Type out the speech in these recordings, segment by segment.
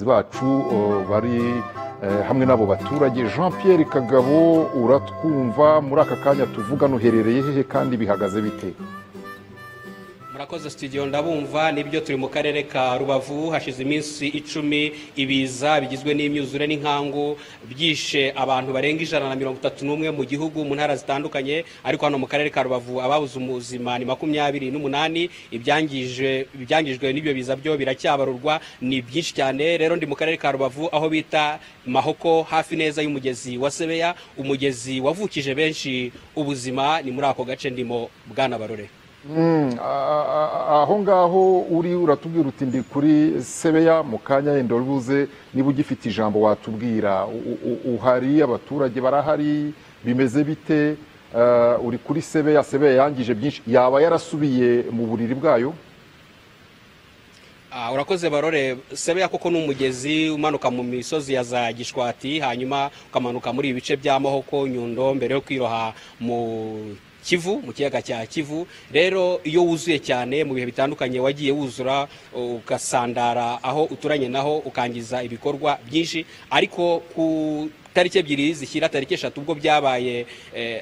bacu bari hamwe n'abo baturage. Jean Pierre Kagabo, uratwumva muri aka kanya tuvugana, uherereye hehe kandi bihagaze bite? Murakoze studio, ndabumva. Nibyo, turi mu karere ka Rubavu. Hashize iminsi 10 ibiza bigizwe n'imyuzure n'inkangu byishe abantu barenga 131 mu gihugu mu ntara zitandukanye, ariko hano mu karere ka Rubavu ababuze ubuzima ni 28. Ibyangijwe n'ibyo biza byo biracyabarurwa, ni byinshi cyane. Rero ndi mu karere ka Rubavu aho bita Mahoko, hafi neza y'umugezi wa Sebeya, umugezi wavukije benshi ubuzima. Ni muri ako gace ndimo, Bwana Barore. Aho ngaho uri uratubwira uti ndi kuri Sebeya, mu kanya yenda urubuze niba ugifite ijambo watubwira. Uhari, abaturage barahari, bimeze bite? Uri kuri Sebeya, Sebeya yangije byinshi, yaba yarasubiye mu buriri bwayo? Urakoze Barore. Sebeya koko ni umugezi umanuka mu misozi ya za Gishwati, hanyuma ukamanuka muri ibice bya Mahoko, Nyundo, mbere yo kwiroha mu Kivu, mu kiyaga cya Kivu. Rero iyo wuzuye cyane mu bihe bitandukanye wagiye wuzura ugasandara aho uturanye naho ukangiza ibikorwa byinshi, ariko ku tariki 2 zishyira tariki 3 ubwo byabaye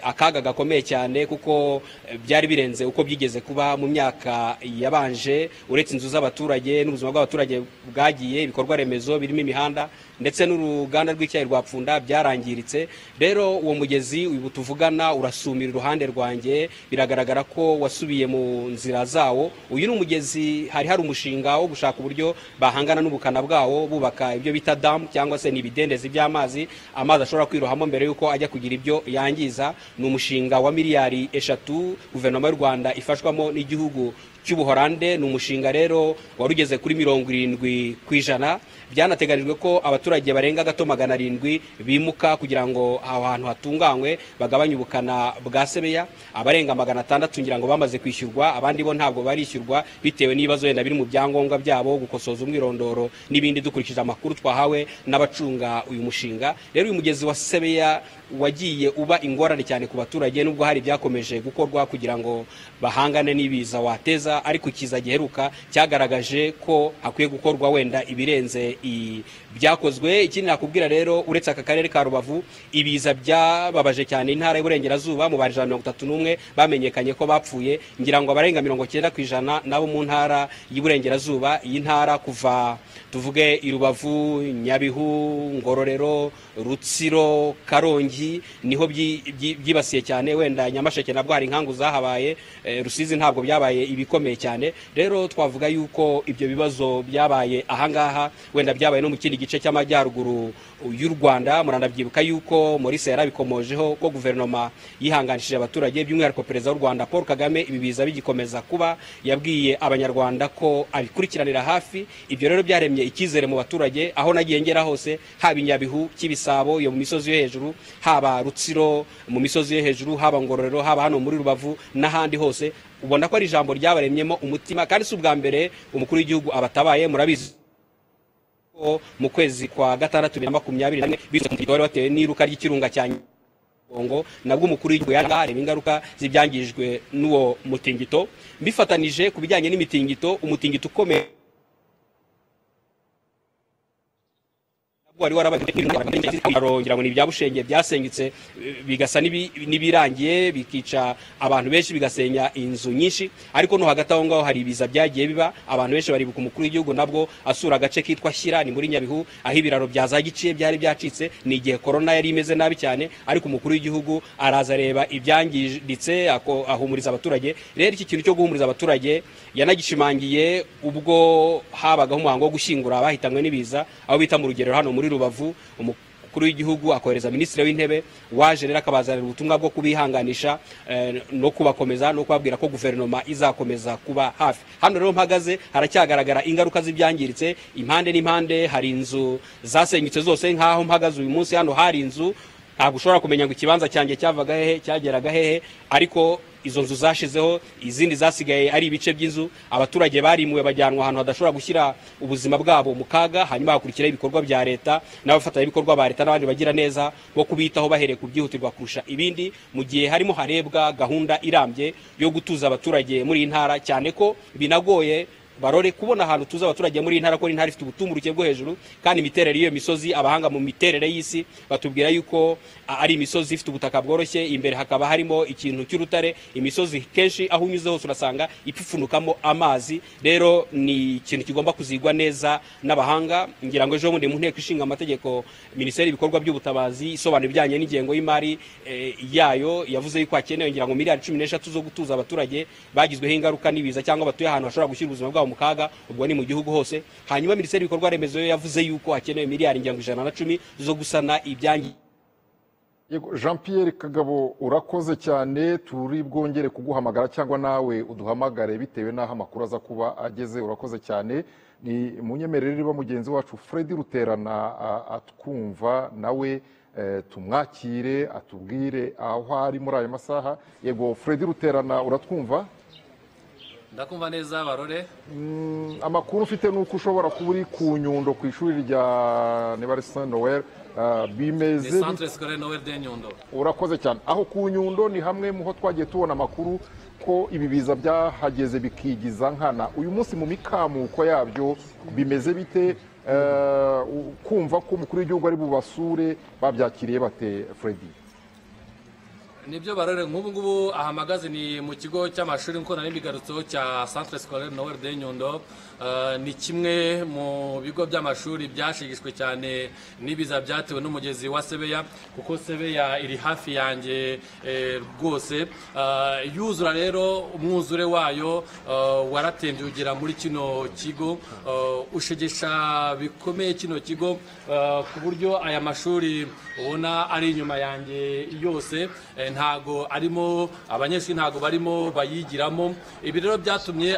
akaga gakomeye cyane, kuko byari birenze uko byigeze kuba mu myaka yabanje. Uretse inzu z'abaturage n'ubuzima bw'abaturage bwagiye, ibikorwa remezo birimo imihanda ndetse n'uruganda rw'icyayi rwa Pfunda byarangiritse. Rero uwo mugezi ubu tuvugana urasumira iruhande rwanjye, biragaragara ko wasubiye mu nzira zawo. Uyu ni umugezi, hari umushinga wo gushaka uburyo bahangana n'ubukana bwawo, bubaka ibyo bita dam cyangwa se n'ibidendezi by'amazi amazi ashobora kwirohamo mbere yuko ajya kugira ibyo yangiza. Ni umushinga wa miliyari 3 guverinoma y'u Rwanda ifashwamo n'igihugu cy'Ubuholande. Ni umushinga rero warugeze kuri 70%. Byanateganijwe ko abaturage barenga gato 700 bimuka kugira ngo aho hantu hatunganywe bagabanye ubukana bwa Sebeya. Abarenga 600 ngira ngo bamaze kwishyurwa, abandi bo ntabwo barishyurwa bitewe n'ibibazo yenda biri mu byangombwa byabo, gukosoza umwirondoro n'ibindi, dukurikije amakuru twahawe n'abacunga uyu mushinga. Rero uyu mugezi wa Sebeya wagiye uba ingorane cyane ku baturage, nubwo hari byakomeje gukorwa kugira ngo bahangane n'ibiza wateza, ariko ikiza giheruka cyagaragaje ko hakwiye gukorwa wenda ibirenze byakozwe. Ikindi nakubwira rero, uretse aka karere ka Rubavu, ibiza byababaje cyane intara y'Uburengerazuba. mu bari 131 bamenyekanye ko bapfuye, ngira ngo abarenga 90% nabo mu ntara y'Uburengerazuba. Iyi ntara kuva tuvuge i Rubavu, Nyabihu, Ngororero, Rutsiro, Karongi niho byibasiye cyane. Wenda Nyamasheke nabwo hari inkangu zahabaye, Rusizi ntabwo byabaye ibikomeye cyane. Rero twavuga yuko ibyo bibazo byabaye ahangaha, wenda byabaye no mu kindi gice cy'amajyaruguru y'u Rwanda. Muranabyibuka yuko Maurice yarabikomojeho ko guverinoma yihanganishije abaturage, by'umwihariko perezida w'u Rwanda Paul Kagame. Ibi biza bigikomeza kuba, yabwiye abanyarwanda ko abikurikiranira hafi. Ibyo rero byaremye icyizere mu baturage. Aho nagiye ngera hose, haba Nyabihu, Kibisabo yo mu misozi yo hejuru, haba Rutsiro mu misozi yo hejuru, haba Ngororero, haba hano muri Rubavu n'ahandi hose, ubona ko ari ijambo ryabaremyemo umutima. Kandi si ubwa mbere umukuru w'igihugu abatabaye. Murabizi mu kwezi kwa 6/2021 bari batewe n'iruka ry'ikirunga cya Nyiragongo, nabwo umukuru w'igihugu yarareba ingaruka zibyangijwe n'uwo mutingito. Bifatanije ku bijyanye n'imitingito, umutingito ukomeye wari warabagira ngo ni ibyabushenge byasenyutse bigasa n'ibirangiye, bikica abantu benshi, bigasenya inzu nyinshi. Ariko no hagati aho ngaho hari ibiza byagiye biba. Abantu benshi baribuka umukuru w'igihugu nabwo asura agace kitwa Shyira, ni muri Nyabihu, aho ibiraro bya za Giciye byari byacitse. Ni igihe corona yari imeze nabi cyane, ariko umukuru w'igihugu araza areba ibyangiritse, ahumuriza abaturage. Rero iki kintu cyo guhumuriza abaturage yanagishimangiye ubwo habagaho umuhango wo gushyingura abahitanwe n'ibiza, aho bita mu Rugerero hano muri Rubavu. Umukuru w'igihugu akohereza minisitiri w'intebe, waje rero akabazanira ubutumwa bwo kubihanganisha no kubakomeza no kubabwira ko guverinoma izakomeza kuba hafi. Hano rero mpagaze haracyagaragara ingaruka z'ibyangiritse impande n'impande. Hari inzu zasenyutse zose, nkaho mpagaze uyu munsi hano hari inzu ntabwo ushobora kumenya ngo ikibanza cyanjye cyavaga hehe cyageraga hehe, ariko izo nzu zashizeho, izindi zasigaye ari ibice by'inzu. Abaturage barimuwe bajyanwa ahantu hadashobora gushyira ubuzima bwabo mu kaga, hanyuma hakurikiraho ibikorwa bya leta n'abafatanyabikorwa ba leta n'abandi bagira neza bo kubitaho bahereye ku byihutirwa kurusha ibindi, mu gihe harimo harebwa gahunda irambye yo gutuza abaturage muri iyi ntara, cyane ko binagoye Barore kubona ahantu tuza abaturage muri intara ko intara ifite ubutumburuke bwo hejuru kandi imiterere y'iyo misozi abahanga mu miterere y'isi batubwira yuko ari imisozi ifite ubutaka bworoshye imbere hakaba harimo ikintu cy'urutare imisozi kenshi aho unyuze hose urasanga ipfunukamo amazi rero ni ikintu kigomba kuzigwa neza n'abahanga ngira ngo ejo bundi mu nteko ishinga amategeko minisiteri y'ibikorwa by'ubutabazi isobanura ibijyanye n'ingengo y'imari yayo yavuze yuko hakenewe ngira ngo miliyari 13 zo gutuza abaturage bagizweho ingaruka n'ibiza cyangwa batuye ahantu hashobora gushyira ubuzima bwabo mu kaga ubwo ni mu gihugu hose hanyuma minisiteri y'ibikorwa remezo yavuze yuko hakenewe miliyari 110 zo gusana ibyangi Jean Pierre Kagabo urakoze cyane turi bwongere kuguhamagara cyangwa nawe uduhamagare bitewe n'aho amakuru aza kuba ageze urakoze cyane ni munyemerere riba mugenzi wacu Freddy Ruterana atwumva nawe tumwakire atubwire aho ari muri aya masaha yego Freddy Ruterana uratwumva ndakumva neza Barore amakuru ufite nuko ushobora kuba uri ku Nyundo ku ishuri rya Nebari Saint Noel bimeze Centre Scolaire Noel de Nyundo urakoze cyane aho ku Nyundo ni hamwe mu ho twagiye tubona amakuru ko ibi biza byahageze bikigiza nkana uyu munsi mu mikamuko yabyo bimeze bite kumva ko umukuru w'igihugu ari bubasure babyakiriye bate Freddy nibyo Barore nk'ubu ngubu ahamagaze ni mu kigo cy'amashuri nko nari bigarutseho cya Centre Scolaire Noel de Nyundo ni kimwe mu bigo by'amashuri byashigishwe cyane n'ibiza byatewe n'umugezi wa Sebeya kuko Sebeya iri hafi yanjye rwose yuzura rero umwuzure wayo waratembye ugera muri kino kigo ushegesha bikomeye kino kigo ku buryo aya mashuri ubona ari inyuma yanjye yose ntago arimo abanyeshuri ntago barimo bayigiramo ibi rero byatumye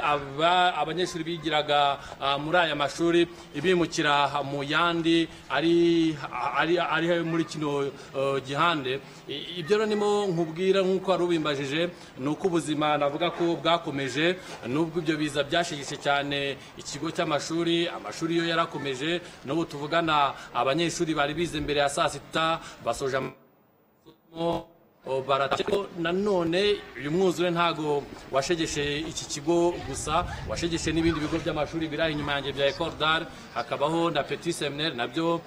abanyeshuri bigiraga muri aya mashuri ibimukira mu yandi ari muri kino gihande ibyo rero nimo nkubwira nk'uko wari ubimbajije ni uko ubuzima navuga ko bwakomeje nubwo ibyo biza byashigishe cyane ikigo cy'amashuri amashuri yo yarakomeje n'ubu tuvugana abanyeshuri bari bize mbere ya saa sita basoje amasomo barateko nanone uyu mwuzure ntago washegeshe iki kigo gusa washegeshe n'ibindi bigo by'amashuri birahi inyuma yanjye bya Ecole d'Art hakabaho na Petit Seminaire nabyo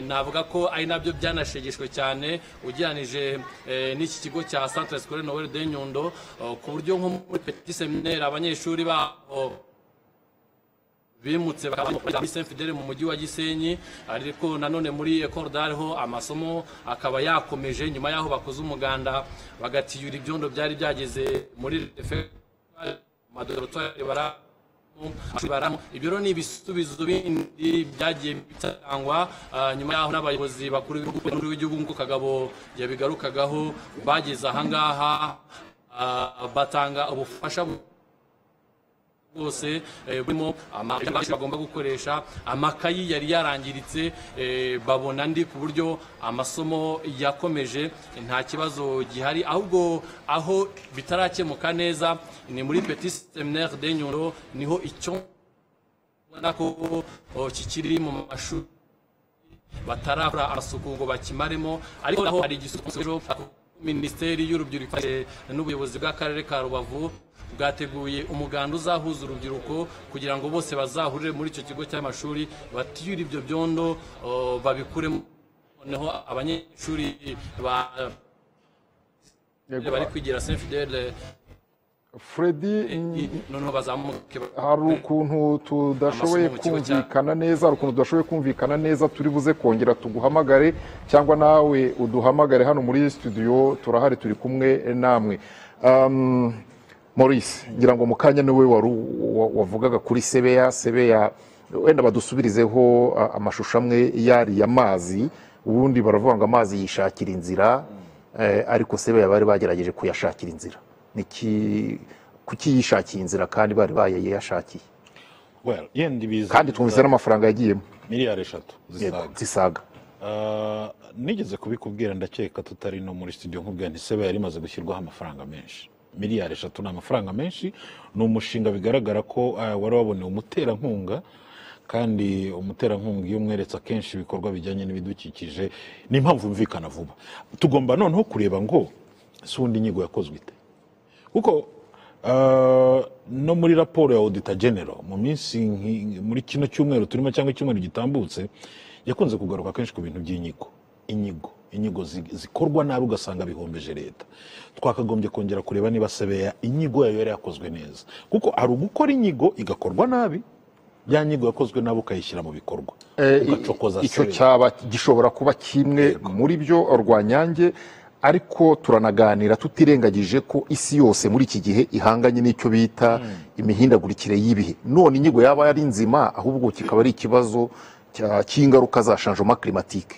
navuga ko ari nabyo byanashegeshwe cyane ugiranije n'iki kigo cya Centre Scolaire Noel de Nyundo ku buryo nko muri Petit Seminaire abanyeshuri baho bimutse bakaba muri Saint Fidèle mu mujyi wa Gisenyi ariko nanone muri Ecole d'Art ho amasomo akaba yakomeje nyuma yaho bakoze umuganda bagatiyura ibyondo byari byageze muri madorotoire baramo ibyo rero ni ibisubizo bindi byagiye bitangwa nyuma yaho n'abayobozi bakuru b'igihugu nk'uko Kagabo yabigarukagaho bageze ahangaha batanga ubufasha bwose burimo amakayi bagomba gukoresha amakayi yari yarangiritse babona ndi ku buryo amasomo yakomeje nta kibazo gihari ahubwo aho bitarakemuka neza ni muri Petit Seminaire de Nyundo niho icyo ubona ko kikiri mu mashuri batarakora amasuku ngo bakimaremo ariko naho hari igisubizo Minisiteri y'Urubyiruko n'ubuyobozi bw'akarere ka Rubavu bwateguye umuganda uzahuza urubyiruko kugira ngo bose bazahurire muri icyo kigo cy'amashuri batiyure ibyo byondo babikuremo noneho abanyeshuri bari kwigira Saint Fidèle Freddy noneho bazamuke hari ukuntu tudashoboye kumvikana neza turi buze kongera tuguhamagare cyangwa nawe uduhamagare hano muri studio turahari turi kumwe namwe Maurice ngira ngo mukanya niwe wavugaga kuri Sebeya wenda badusubirizeho amashusho amwe yari amazi ubundi baravuga ngo amazi yishakira inzira ariko Sebeya bari bagerageje kuyashakira inzira kuki yishakiye inzira kandi bari bayashakiye kandi twumvise n'amafaranga yagiyemo miliyari 3 zisaga nigeze kubikubwira ndakeka tutari no muri studio nkubwira nti Sebeya yari imaze gushyirwaho amafaranga menshi miliyari 3 ni amafaranga menshi ni umushinga bigaragara ko wari waboneye umuterankunga kandi umuterankunga iyo umweretse akenshi ibikorwa bijyanye n'ibidukikije ni impamvu mvikana vuba tugomba noneho kureba ngo sundi inyigo yakozwe ite kuko no muri raporo ya Auditor General mu minsi muri kino cyumweru turimo cyangwa icyumweru gitambutse yakunze kugaruka kenshi ku bintu by'inyigo inyigo zikorwa nabi ugasanga bihombeje leta. Twakagombye kongera kureba niba Sebeya inyigo yayo yari yakozwe neza, kuko hari ugukora inyigo igakorwa nabi, ya nyigo yakozwe nabi ukayishyira mu bikorwa ugacokoza icyo cyaba gishobora kuba kimwe muri byo Rwanyange. Ariko turanaganira tutirengagije ko isi yose muri iki gihe ihanganye n'icyo bita imihindagurikire y'ibihe. None inyigo yaba yari nzima, ahubwo kikaba ari ikibazo cy'ingaruka za changement climatique.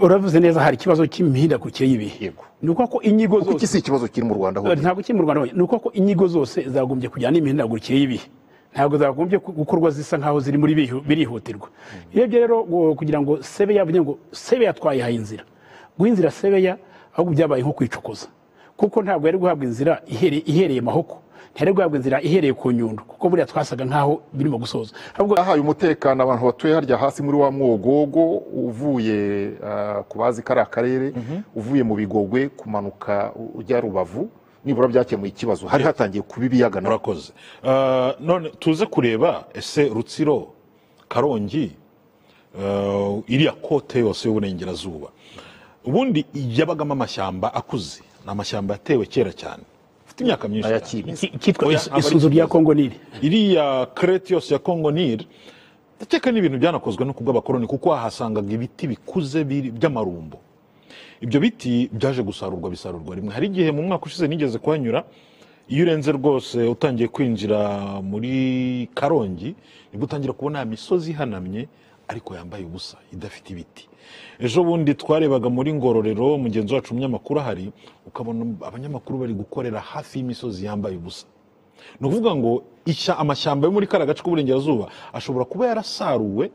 Uravuze neza, hari ikibazo cy'imihindagurikire y'ibihe. Nuko ko inyigo zose iki si ikibazo kiri mu Rwanda ahubwo ntabwo kiri mu Rwanda, nuko ko inyigo zose zagombye kujyana n'imihindagurikire y'ibihe, ntabwo zagombye gukorwa zisa nkaho ziri muri birihutirwa. Irebye rero kugira ngo Sebeya yavuge ngo Sebeya twayihaye inzira, guha inzira Sebeya ahubwo byabaye nko kwicokoza, kuko ntabwo yari guhabwa inzira ihereye Mahoko, ntiyari guhabwa inzira ihereye ku Nyundo, kuko buriya twasaga nkaho birimo gusoza. Ahubwo ahaye umutekano abantu batuye harya hasi muri wa Mwogogo, uvuye ku bazi kariya karere, uvuye mu Bigogwe kumanuka ujya Rubavu, nibura byakemuye ikibazo. Hari hatangiye kuba ibiyaga. Murakoze. None tuze kureba ese Rutsiro, Karongi, iriya kote yose y'uburengerazuba ubundi yabagamo amashyamba akuze, n'amashyamba yatewe kera cyane, ufite imyaka myinshi, kitwa isuzu rya Kongo Nile. Iriya crete yose ya Kongo Nile ndakeka n'ibintu byanakozwe no kubw'abakoloni, kuko hasangaga ibiti bikuze by'amarumbo. Ibyo biti byaje bisarurwa rimwe. Hari igihe mu mwaka ushize nigeze kuhanyura, iyo urenze rwose utangiye kwinjira muri Karongi nibwo utangira kubona imisozi ihanamye ariko yambaye ubusa idafite ibiti. Ejo bundi twarebaga muri Ngororero, mugenzi wacu umunyamakuru ahari, ukabona abanyamakuru bari gukorera hafi y'imisozi yambaye ubusa. Ni ukuvuga ngo amashyamba yo muri kara gace k'uburengerazuba ashobora kuba yarasaruwe,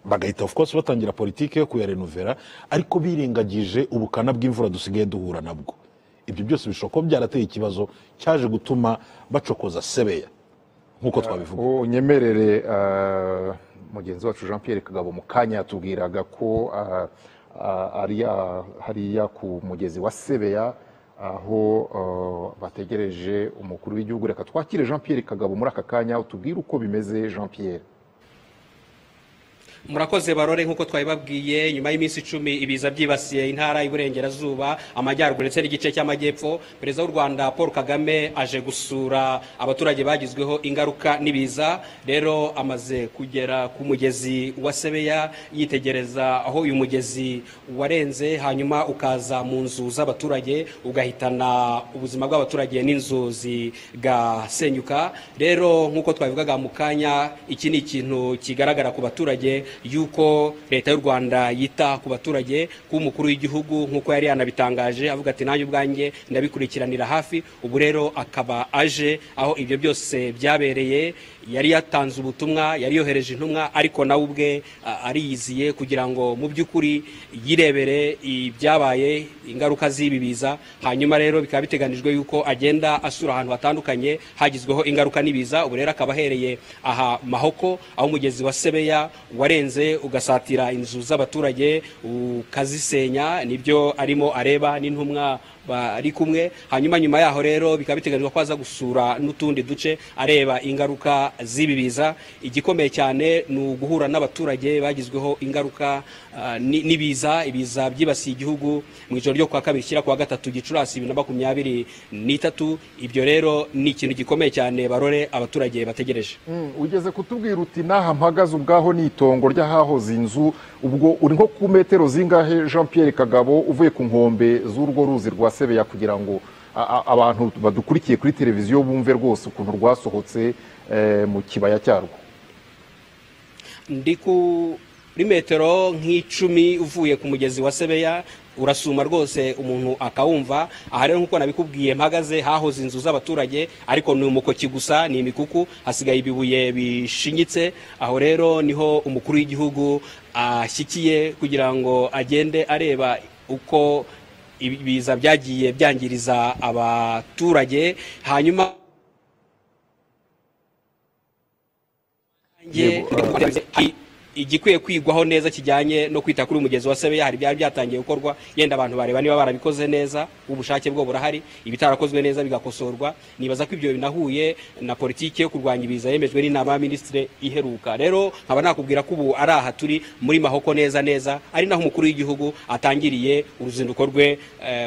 bagahita of course batangira politike yo kuyarenovera, ariko birengagije ubukana bw'imvura dusigaye duhura nabwo. Ibyo byose bishobora kuba byarateye ikibazo cyaje gutuma bacokoza Sebeya nk'uko twabivuga. Unyemerere mugenzi wacu Jean Pierre Kagabo mu kanya yatubwiraga ko hariya ku mugezi wa Sebeya aho bategereje umukuru w'igihugu. Reka twakire Jean Pierre Kagabo muri aka kanya, utubwire uko bimeze Jean Pierre. Murakoze Barore, nk'uko twabibabwiye, nyuma y'iminsi 10 ibiza byibasiye intara y'Iburengerazuba, amajyaruguru ndetse n'igice cy'amajyepfo, Perezida w'u Rwanda Paul Kagame aje gusura abaturage bagizweho ingaruka n'ibiza. Rero amaze kugera ku mugezi wa Sebeya yitegereza aho uyu mugezi warenze, hanyuma ukaza mu nzu z'abaturage ugahitana ubuzima bw'abaturage n'inzu zigasenyuka. Rero nk'uko twabivugaga mu kanya, iki ni ikintu kigaragara ku baturage yuko leta y'u Rwanda yita ku baturage, ku umukuru w'igihugu nk'uko yari yanabitangaje avuga ati nanjye ubwanjye ndabikurikiranira hafi. Ubu rero akaba aje aho ibyo byose byabereye, yari yatanze ubutumwa, yari yohereje intumwa, ariko nawe ubwe ariyiziye kugira ngo mu by'ukuri yirebere ibyabaye, ingaruka z'ibibiza. Hanyuma rero bikaba biteganijwe yuko agenda asura ahantu hatandukanye hagizweho ingaruka n'ibiza. Ubu rero akaba ahereye aha Mahoko, aho umugezi wa Sebeya warenze ugasatira inzu z'abaturage ukazisenya, nibyo arimo areba n'intumwa bari kumwe. Hanyuma nyuma yaho rero bikaba biteganijwe ko aza gusura n'utundi duce areba ingaruka z'ibibiza. Igikomeye cyane ni uguhura n'abaturage bagizweho ingaruka n'ibiza. Ibiza byibasiye igihugu mu ijoro ryo kwa kabiri shyira kwa gatatu Gicurasi 2023. Ibyo rero ni ikintu gikomeye cyane Barore abaturage bategereje. Ugeze kutubwira uti naha mpagaze ubwaho ni itongo ry'ahahoze inzu, ubwo uri nko ku metero zingahe Jean Pierre Kagabo uvuye ku nkombe z'urwo ruzi rwa Sebeya, kugira ngo abantu badukurikiye kuri televiziyo bumve rwose ukuntu rwasohotse mu kibaya cyarwo? Ndi kuri metero nk'icumi uvuye ku mugezi wa Sebeya, urasuma rwose umuntu akawumva. Aha rero nk'uko nabikubwiye mpagaze hahoze inzu z'abaturage, ariko ni umukoki gusa, ni imikuku, hasigaye ibibuye bishinyitse. Aho rero niho umukuru w'igihugu ashyikiye kugira ngo agende areba uko ibiza byagiye byangiriza abaturage. Hanyuma igikwiye kwigwaho neza kijyanye no kwita kuri umugezi wa Sebeya. Hari byari byatangiye gukorwa, yenda abantu bareba niba barabikoze neza, ubushake bwo burahari, ibitarakozwe neza bigakosorwa. Nibaza ko ibyo binahuye na politiki yo kurwanya ibiza yemejwe n'inama y'Abaminisitiri iheruka. Rero nkaba nakubwira ko ubu ari aha turi muri Mahoko neza neza, ari naho umukuru w'igihugu atangiriye uruzinduko rwe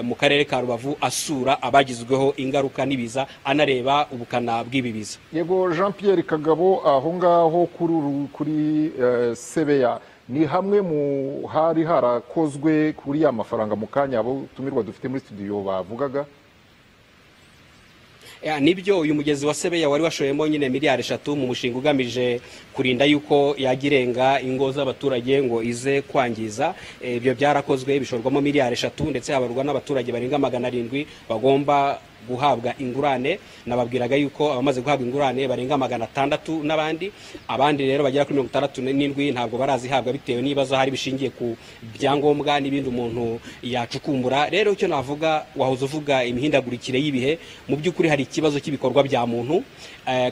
mu karere ka Rubavu, asura abagizweho ingaruka n'ibiza, anareba ubukana bw'ibibiza. Yego, Jean Pierre Kagabo, aho ngaho kuri Sebeya ni hamwe mu hari harakozwe kuri ya mafaranga mu kanya abo tumirwa dufite muri studio bavugaga. Nibyo, uyu mugezi wa Sebeya wari washoyemo nyine miliyari 3 mu mushinga ugamije kurinda yuko yagirenga ingo z'abaturage ngo ize kwangiza. Ibyo byarakozwe bishorwamo miliyari 3 ndetse habarwa n'abaturage barenga 700 bagomba guhabwa ingurane. Nababwiraga yuko abamaze guhabwa ingurane barenga 600 n'abandi, abandi rero bagera kuri 67 ntabwo barazihabwa bitewe n'ibibazo hari bishingiye ku byangombwa n'ibindi umuntu yacukumbura. Rero icyo navuga, wahoze uvuga imihindagurikire y'ibihe, mu by'ukuri hari ikibazo cy'ibikorwa bya muntu.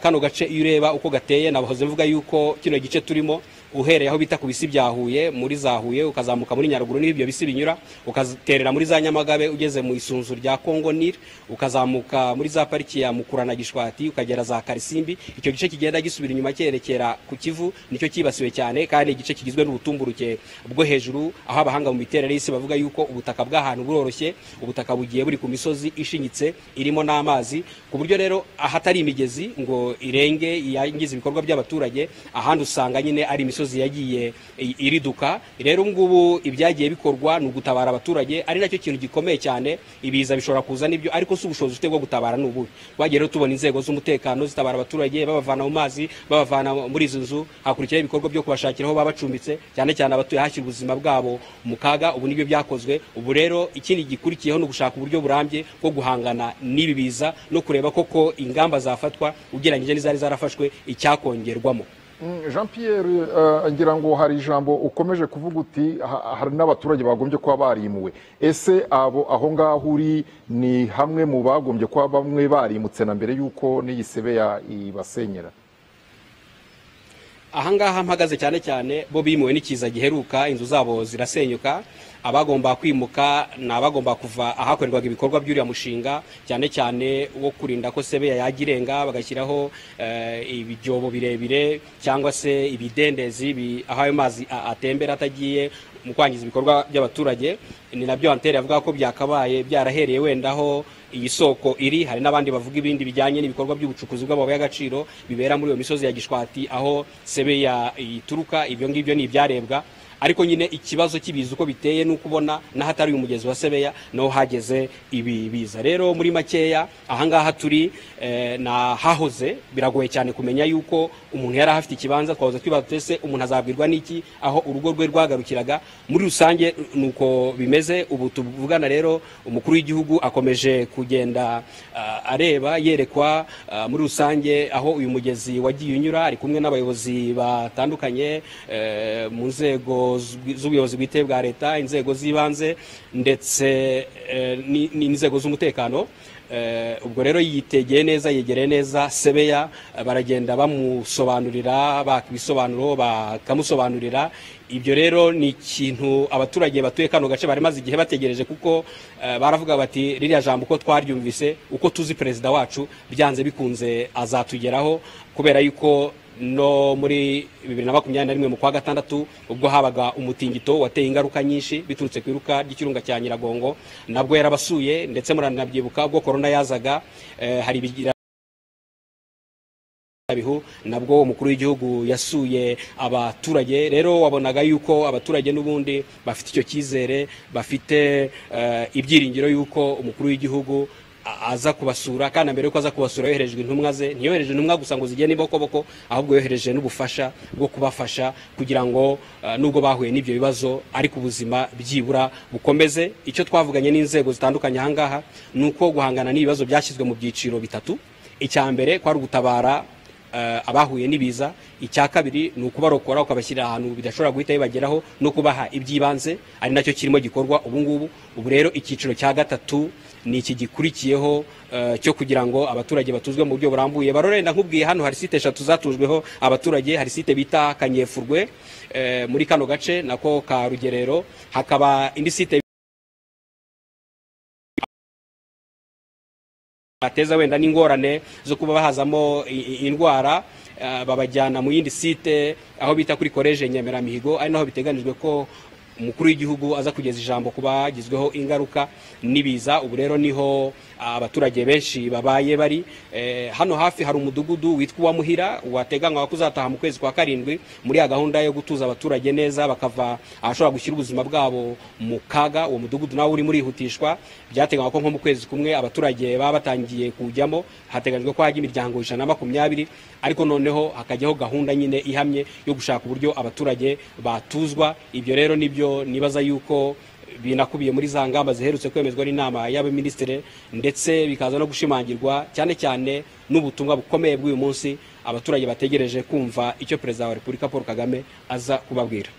Kano gace iyo ureba uko gateye, nabahoze mvuga yuko kino gice turimo uhereye aho bita ku bisi bya Huye, muri za Huye ukazamuka muri Nyaruguru n'ibyo bisi binyura, ukaterera muri za Nyamagabe ugeze mu isunzu rya Kongo Nil, ukazamuka muri za pariki ya Mukura na Gishwati ukagera za Karisimbi. Icyo gice kigenda gisubira inyuma cyerekera ku Kivu nicyo kibasiwe cyane, kandi igice kigizwe n'ubutumburuke bwo hejuru, aho abahanga mu miterere y'isi bavuga yuko ubutaka bw'ahantu buroroshye, ubutaka bugiye buri ku misozi ishinyitse irimo n'amazi, ku buryo rero ahatari imigezi ngo irenge yangiza ibikorwa by'abaturage, ahandi usanga nyine ari imisozi yagiye iriduka. Rero ngubu ibyagiye bikorwa ni ugutabara abaturage, ari nacyo kintu gikomeye cyane. Ibiza bishobora kuza nibyo, ariko si ubushobozi ufite bwo gutabara n'ubu. Wagiye rero tubona inzego z'umutekano zitabara abaturage, babavana mu mazi, babavana muri izo nzu, hakurikiraho ibikorwa byo kubashakira aho baba bacumbitse, cyane cyane abatuye hashyira ubuzima bwabo mu kaga. Ubu nibyo byakozwe. Ubu rero ikindi gikurikiyeho no gushaka uburyo burambye bwo guhangana n'ibi biza no kureba koko ingamba zafatwa ugereranyije n'izari zarafashwe icyakongerwamo. Jean Pierre, ngira ngo hari ijambo ukomeje kuvuga uti hari n'abaturage bagombye kuba barimuwe. Ese abo aho ngaho uri ni hamwe mu bagombye kuba bamwe barimutse na mbere yuko n'iyi Sebeya ibasenyera? Ahangaha mpagaze cyane cyane bo bimuwe n'ikiza giheruka, inzu zabo zirasenyuka. Abagomba kwimuka n'abagomba kuva ahakorerwaga ibikorwa by'uriya mushinga, cyane cyane wo kurinda ko Sebeya yagirenga, bagashyiraho ibyobo birebire cyangwa se ibidendezi aho ayo mazi atembera atagiye mu kwangiza ibikorwa by'abaturage. Ni nabyo Antere avuga ko byakabaye byarahereye wendaho iyi soko iri. Hari n'abandi bavuga ibindi bijyanye n'ibikorwa by'ubucukuzi bw'amabuye y'agaciro bibera muri iyo misozi ya Gishwati aho Sebeya ituruka. Ibyo ngibyo ni ibyarebwa, ariko nyine ikibazo cy'ibiza uko biteye nuko ubona n'ahatari umugezi wa Sebeya naho hageze ibi biza. Rero muri makeya ahangaha turi na hahoze biragoye cyane kumenya yuko umuntu yari afite ikibanza. Twahoze twibatese umuntu azabwirwa n'iki aho urugo rwe rwagarukiraga. Muri rusange nuko bimeze. Ubu tuvugana rero umukuru w'igihugu akomeje kugenda areba yerekwa muri rusange aho uyu mugezi wagiye unyura, ari kumwe n'abayobozi batandukanye mu nzego z'ubuyobozi bwite bwa leta, inzego z'ibanze ndetse n'inzego z'umutekano. Ubwo rero yitegeye neza, yegereye neza Sebeya, baragenda bamusobanurira, bakibisobanuro bakamusobanurira. Ibyo rero ni ikintu abaturage batuye kano gace bari maze igihe bategereje, kuko baravuga bati ririya jambo uko twaryumvise, uko tuzi perezida wacu byanze bikunze azatugeraho, kubera yuko no muri 2021 mu kwa gatandatu ubwo habaga umutingito wateye ingaruka nyinshi biturutse ku iruka ry'ikirunga cya Nyiragongo, nabwo yarabasuye ndetse muranabyibuka ubwo corona yazaga. Hari bihu nabwo umukuru w'igihugu yasuye abaturage. Rero wabonaga yuko abaturage n'ubundi bafite icyo cyizere, bafite ibyiringiro yuko umukuru w'igihugu aza kubasura, kandi mbere yuko aza kubasura yoherejwe intumwa ze. Ntiyohereje intumwa gusa ngo zigende ibokoboko, ahubwo yohereje n'ubufasha bwo kubafasha kugira ngo nubwo bahuye n'ibyo bibazo ariko ubuzima byibura bukomeze. Icyo twavuganye n'inzego zitandukanye ahangaha ni uko guhangana n'ibibazo byashyizwe mu byiciro bitatu. Icya mbere kwari ugutabara abahuye n'ibiza, icya kabiri ni ukubarokora ukabashyira ahantu bidashobora guhita bibageraho no kubaha iby'ibanze, ari nacyo kirimo gikorwa ubu ngubu. Ubu rero icyiciro cya gatatu ni iki gikurikiyeho cyo kugira ngo abaturage batuzwe mu buryo burambuye. Barorenda nkubwiye hano hari site 3 zatujweho abaturage. Hari site bita Kanyefurwe muri kano gace nako ka Rugerero, hakaba indi site bateza wenda n'ingorane zo kuba bahazamo indwara, babajyana mu yindi site aho bita kuri College Nyamiramihigo, ari naho biteganijwe ko umukuru w'igihugu aza kugeza ijambo kuba bagizweho ingaruka nibiza. Ubu rero niho abaturage benshi babaye bari. Hano hafi hari umudugudu witwa wa Muhira wateganywa kuzataha mu kwezi kwa 7 muri ya gahunda yo gutuza abaturage neza bakava ahashobora gushyira ubuzima bwabo mu kaga. Uwo mudugudu nawe uri muri hutishwa, byateganywa ko nko mu kwezi kumwe abaturage baba batangiye kujyamo. Hateganyijwe ko hajya imiryango 120, ariko noneho hakajyaho gahunda nyine ihamye yo gushaka uburyo abaturage batuzwa. Ibyo rero nibyo nibaza yuko binakubiye muri za ngamba ziherutse kwemezwa n'inama y'abaminisitiri, ndetse bikaza no gushimangirwa cyane cyane n'ubutumwa bukomeye bw'uyu munsi abaturage bategereje kumva icyo Perezida wa Repubulika Paul Kagame aza kubabwira.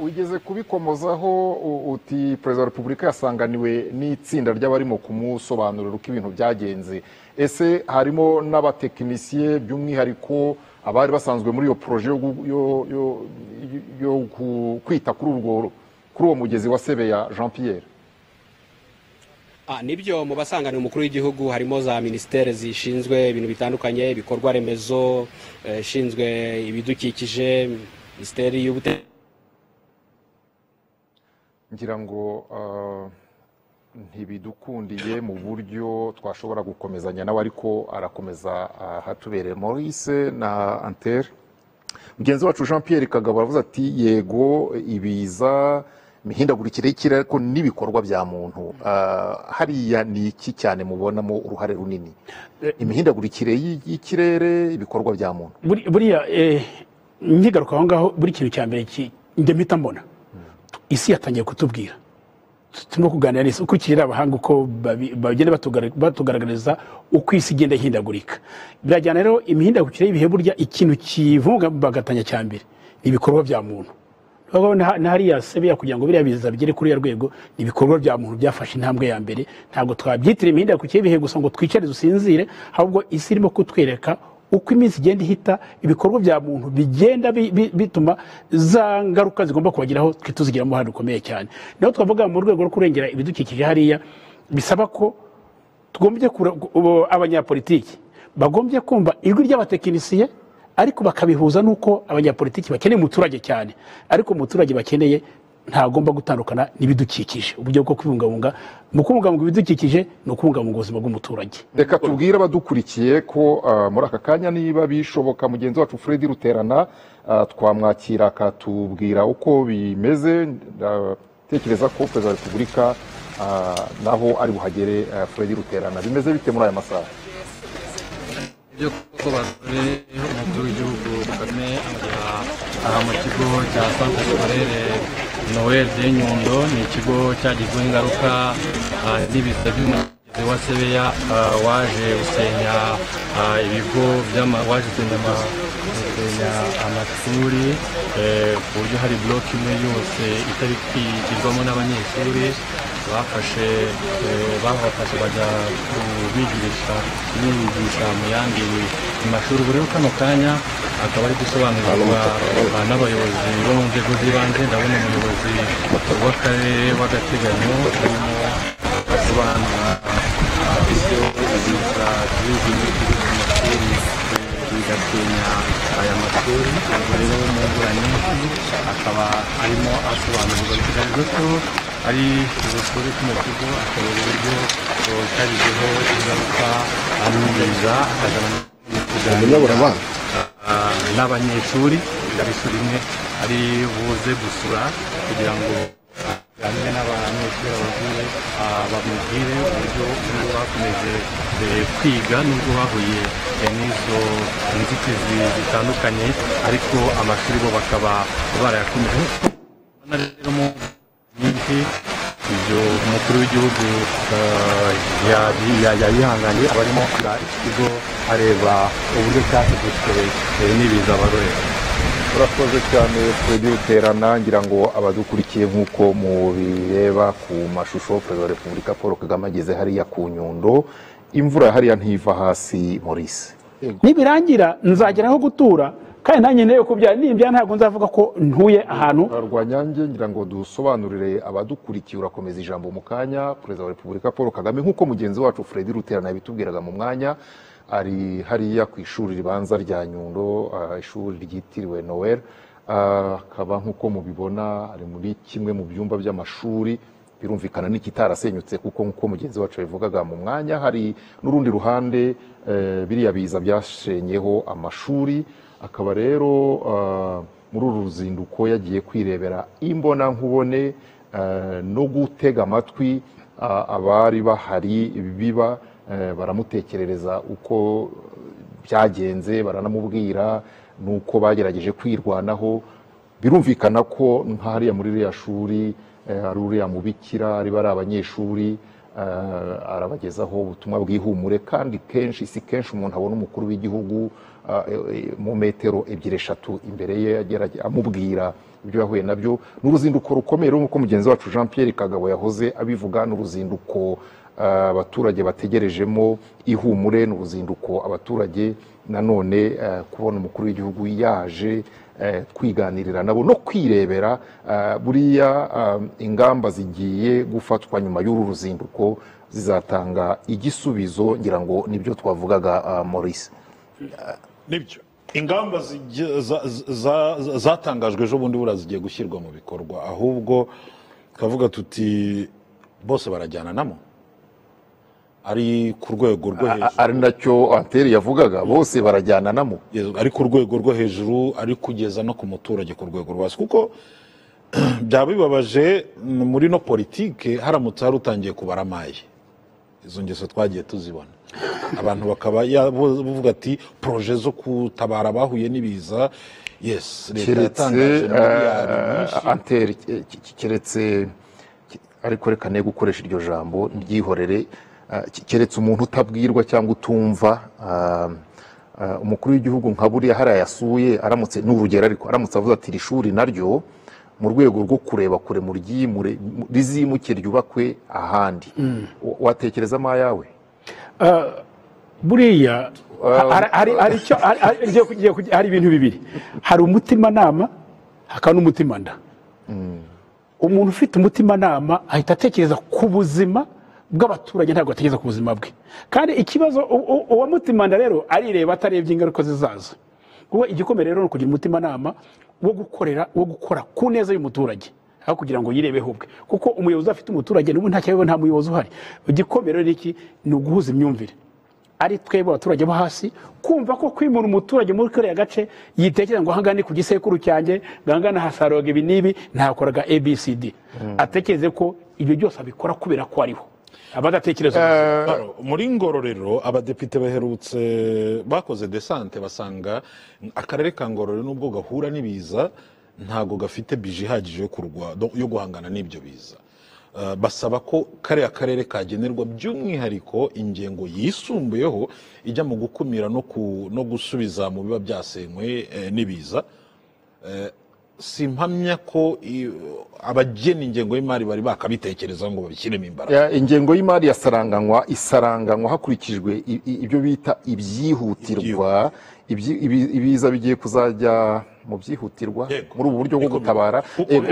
Wigeze kubikomozaho uti Perezida wa Repubulika yasanganiwe n'itsinda ry'abarimo kumusobanurira uko ibintu byagenze. Ese harimo n'abatekinisiye by'umwihariko abari basanzwe muri iyo proje yo kwita kuri uwo mugezi wa Sebeya, Jean Pierre? Nibyo, mu basanganira umukuru w'igihugu harimo za ministere zishinzwe ibintu bitandukanye, ibikorwa remezo, ishinzwe ibidukikije, ministeri y'ubutegetsi. Ngira ngo ntibidukundiye mu buryo twashobora gukomezanya nawe, ariko arakomeza hatubereye. Maurice na Anter, mugenzi wacu Jean Pierre Kagabo aravuze ati yego ibiza, imihindagurikire y'ikirere ariko n'ibikorwa bya muntu. Hariya ni iki cyane mubonamo uruhare runini? Imihindagurikire y'ikirere, ibikorwa bya muntu. Buriya nkigaruka aho ngaho, buri kintu cya mbere njye mpita mbona isi yatangiye kutubwira, turimo kuganira n'isi uko ikirere, abahanga uko bagenda batugaragariza uko isi igenda ihindagurika. Birajyana rero imihindagurikire y'ibihe, burya ikintu kivunga bagatanya cya mbere ni ibikorwa bya muntu. Na hariya Sebeya kugira ngo biriya biza bigere kuri ya rwego, ni ibikorwa bya muntu byafashe intambwe ya mbere. Ntabwo twabyitira imihindagurikire y'ibihe gusa ngo twicare dusinzire, ahubwo isi irimo kutwereka uko iminsi igenda ihita, ibikorwa bya muntu bigenda bituma za ngaruka zigomba kubageraho twe tuzigiramo uruhare rukomeye cyane. Naho twavuga mu rwego rwo kurengera ibidukikije hariya, bisaba ko tugombye abanyapolitiki bagombye kumva ijwi ry'abatekinisiye, ariko bakabihuza nuko abanyapolitiki bakeneye umuturage cyane, ariko umuturage bakeneye ntagomba gutandukana n'ibidukikije. Uburyo bwo kubungabunga, mu kubungabunga ibidukikije ni ukubungabunga ubuzima bw'umuturage. Reka tubwire abadukurikiye ko muri aka kanya niba bishoboka mugenzi wacu Fred Ruterana twamwakira akatubwira uko bimeze. Tekereza ko Perezida wa Repubulika naho ari buhagere. Fred Ruterana, bimeze bite muri aya masaha? Ibyo koko basore umukuru w'igihugu Kagame aha mu kigo cya Centre Scolaire Noel de Nyundo, ni ikigo cyagizweho ingaruka n'ibiza by'umugezi wa Sebeya waje usenya ibigo waje usenya amashuri ku buryo hari block imwe yose itari kwigirwamo n'abanyeshuri. Bafashe bajya kubigisha n'ibigisha mu yandi mashuri. Ubu rero kano kanya akaba ari gusobanurirwa n'abayobozi bo mu nzego z'ibanze. Ndabona umuyobozi w'akarere w'agateganyo arimo asobanura ibyo ibiza by'ibindi mashuri bigasenya aya mashuri. Ubwo rero mu mvura nyinshi akaba arimo asobanurirwa, bigaragaza ko ari ubusore mu kigo, akareba uburyo cyagizeho ingaruka n'ibiza, kuganira n'abanyeshuri. Ishuri rimwe ari buze gusura kugira ngo baganire n'abanyeshuri, babibwire uburyo bakomeje kwiga nubwo bahuye n'izo inzitizi zitandukanye, ariko amashuri bo bakaba barayakomeje. Rero mu nyinshi ibyo umukuru w'igihugu yayihanganiye, abarimo ikigo areba uburyo cyashyizwe n'ibiza barorera. urakoze cyane Fred Ruterana, ngira ngo abadukurikiye nk'uko mubireba ku mashusho, Perezida wa Repubulika Paul Kagame ageze hariya ku Nyundo, imvura hariya ntiva hasi. Maurice, nibirangira nzageraho gutura kandi nanjye ntewe kubyara nimbya ntabwo nzavuga ko ntuye ahantu. Rwanyange, ngira ngo dusobanurire abadukurikiye, urakomeza ijambo mu kanya. Perezida wa Repubulika Paul Kagame nk'uko mugenzi wacu Fred Ruterana yabitubwiraga mu mwanya, ari hariya ku ishuri ribanza rya Nyundo, ishuri ryitiriwe Noel. Akaba nk'uko mubibona ari muri kimwe mu byumba by'amashuri, birumvikana n'ikitarasenyutse kuko nk'uko mugenzi wacu yabivugaga mu mwanya, hari n'urundi ruhande biriya biza byashenyeho amashuri. Akaba rero muri uru ruzinduko yagiye kwirebera imbona nkubone no gutega amatwi abari bahari biba, baramutekerereza uko byagenze, baranamubwira nuko bagerageje kwirwanaho. Birumvikana ko nk'ahariya muri iriya shuri ari uriya mubikira, ari bari abanyeshuri, arabagezaho ubutumwa bw'ihumure, kandi kenshi si kenshi umuntu abona umukuru w'igihugu mu metero 2-3 imbere ye amubwira ibyo yahuye nabyo. N'uruzinduko rukomeye nk'uko mugenzi wacu Jean Pierre Kagabo yahoze abivuga, n'uruzinduko abaturage bategerejemo ihumure, n'uruzinduko abaturage nanone kubona umukuru w'igihugu yaje twiganirira nabo no kwirebera buriya ingamba zigiye gufatwa nyuma y'uru ruzinduko zizatanga igisubizo. Ngira ngo nibyo twavugaga Maurice. Nibyo ingamba zatangajwe ejo bundi buriya zigiye gushyirwa mu bikorwa, ahubwo kavuga tuti bose barajyananamo, ari ku rwego rwo hejuru, ari nacyo Anteri yavugaga, bose barajyananamo, ari ku rwego rwo hejuru, ari kugeza no ku muturage ku rwego rwo hasi, kuko byaba bibabaje muri no politike haramutse hari utangiye kubara amaye. Izo ngeso twagiye tuzibona, abantu bakaba bavuga ati proje zo kutabara abahuye n'ibiza, yes, leta yatangaje miliyari nyinshi. Anteri, keretse ariko reka ne gukoresha iryo jambo ryihorere, keretse umuntu utabwirwa cyangwa utumva, umukuru w'igihugu nka buriya hariya yasuye, aramutse n'urugero ariko aramutse avuze ati iri shuri naryo mu rwego rwo kureba kure mu ryimure rizimuke ryubakwe ahandi, watekerezamo ayawe? Buriya hari ibintu bibiri, hari umutimanama hakaba n'umutimanda. Umuntu ufite umutimanama ahita atekereza ku buzima bw'abaturage, ntabwo atekereza ku buzima bwe. Kandi ikibazo uwa mutimanda rero arireba atarebye ingaruka zizaza. Kuko igikomere rero no kugira umutimanama wo gukora ku neza y'umuturage, aho kugira ngo yirebeho ubwe, kuko umuyobozi afite umuturage n'ubu nta muyobozi uhari. Igikomere rero iki ni uguhuza imyumvire, ari twebwe abaturage bo hasi kumva ko kwimura umuturage muri kariya gace yitekereza ngo ahangane ku gisekuru cyanjye, ngangana hasaroga ibi n'ibi, ntakoraga ABCD. Atekereze ko ibyo byose abikora kubera ko ariho abadatekereza. Muri Ngororero abadepite baherutse bakoze desante, basanga akarere ka Ngororero nubwo gahura n'ibiza ntago gafite bije ihagije yo guhangana n'ibyo biza. Basaba ko kariya karere kagenerwa by'umwihariko ingengo yisumbuyeho ijya mu gukumira no gusubiza mu biba byasenywe n'ibiza. Simpamya ko abagena ingengo y'imari bari bakabitekereza ngo babishyiremo imbaraga. Ingengo y'imari isaranganywa hakurikijwe ibyo bita ibyihutirwa. Ibiza bigiye kuzajya mu byihutirwa muri ubu buryo bwo gutabara.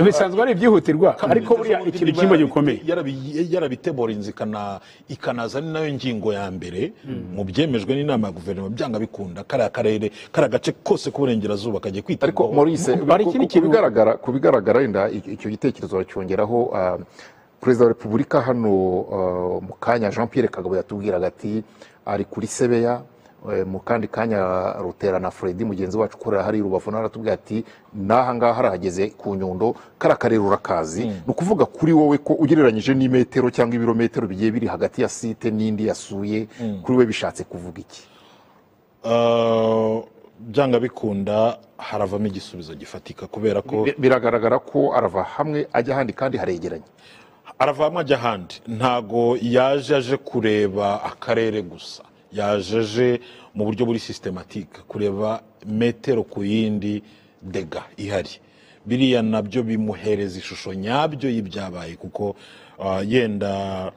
Bisanzwe ari ibyihutirwa, ariko buriya ikintu kimwe gikomeye yarabiteborinze ikanaza ni nayo ngingo ya mbere mu byemejwe n'inama ya guverinoma, byanga bikunda kariya karere kariya gace kose k'uburengerazuba kagiye kwitabwaho. Ariko Maurice, ku bigaragara wenda icyo gitekerezo bacyongeraho Perezida wa Repubulika hano mu kanya Jean Pierre Kagabo yatubwiraga ati ari kuri Sebeya, mu kandi kanya Ruterana Fred mugenzi wacu ukorera hari Rubavu naratubwira ati naha ngaha harageze ku Nyundo karakarera urakazi. Ni ukuvuga kuri wowe ko ugereranyije n'imetero cyangwa ibirometero bigiye biri hagati ya site n'indi yasuye, kuri we bishatse kuvuga iki? Byanga bikunda haravamo igisubizo gifatika, kubera ko biragaragara ko arava hamwe ajya ahandi kandi haregeranye. Aravamo ajya ahandi, ntago yaje kureba akarere gusa, yajeje mu buryo buri systematique kureba metero ku yindi dega ihari biriya nabyo bimuhereza ishusho nyabyo y'ibyabaye kuko yenda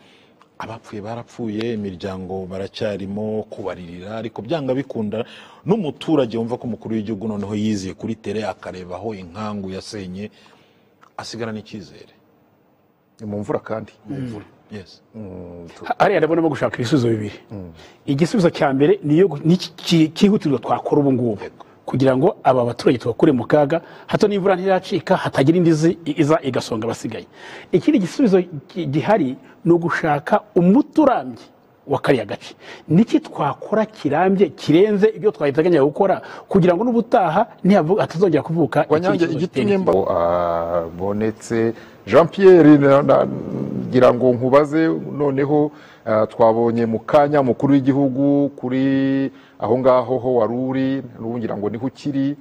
abapfuye barapfuye imiryango baracyarimo kubaririra ariko byanga bikunda n'umuturage wumva ko umukuru w'igihugu noneho yiziye kuri tere akareba aho inkangu yasenye asigara n'icyizere mu mvura kandi mu mvura yes hariya ndabonamo gushaka ibisubizo bibiri igisubizo cya mbere niyo cyihutirwa twakora ubu ngubu kugira ngo aba baturage tubakure mu kaga hato n'imvura ntiracika hatagira indi iza igasonga abasigaye ikindi gisubizo gihari ni ugushaka umuturambye wa kariya gace niki twakora kirambye kirenze ibyo twahiteganya gukora kugira ngo n'ubutaha hatazongera kuvuka Wanyange igitumye bonetse Jean Pierre ngira ngo nkubaze noneho twabonye mu kanya mukuru w'igihugu kuri aho ngaho ho waruri n'ubungira ngo niho ukiri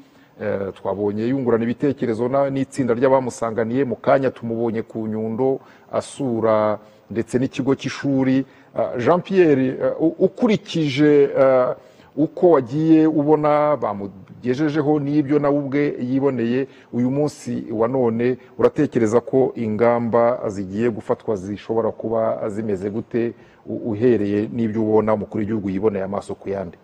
twabonye yungurana ibitekerezo n'itsinda ry'abamusanganiye mu kanya tumubonye ku Nyundo asura ndetse n'ikigo cy'ishuri Jean Pierre ukurikije uko wagiye ubona bamugejejeho n'ibyo nawe ubwe yiboneye uyu munsi wa none uratekereza ko ingamba zigiye gufatwa zishobora kuba zimeze gute uhereye n'ibyo ubona umukuru w'igihugu yiboneye amaso ku yandi?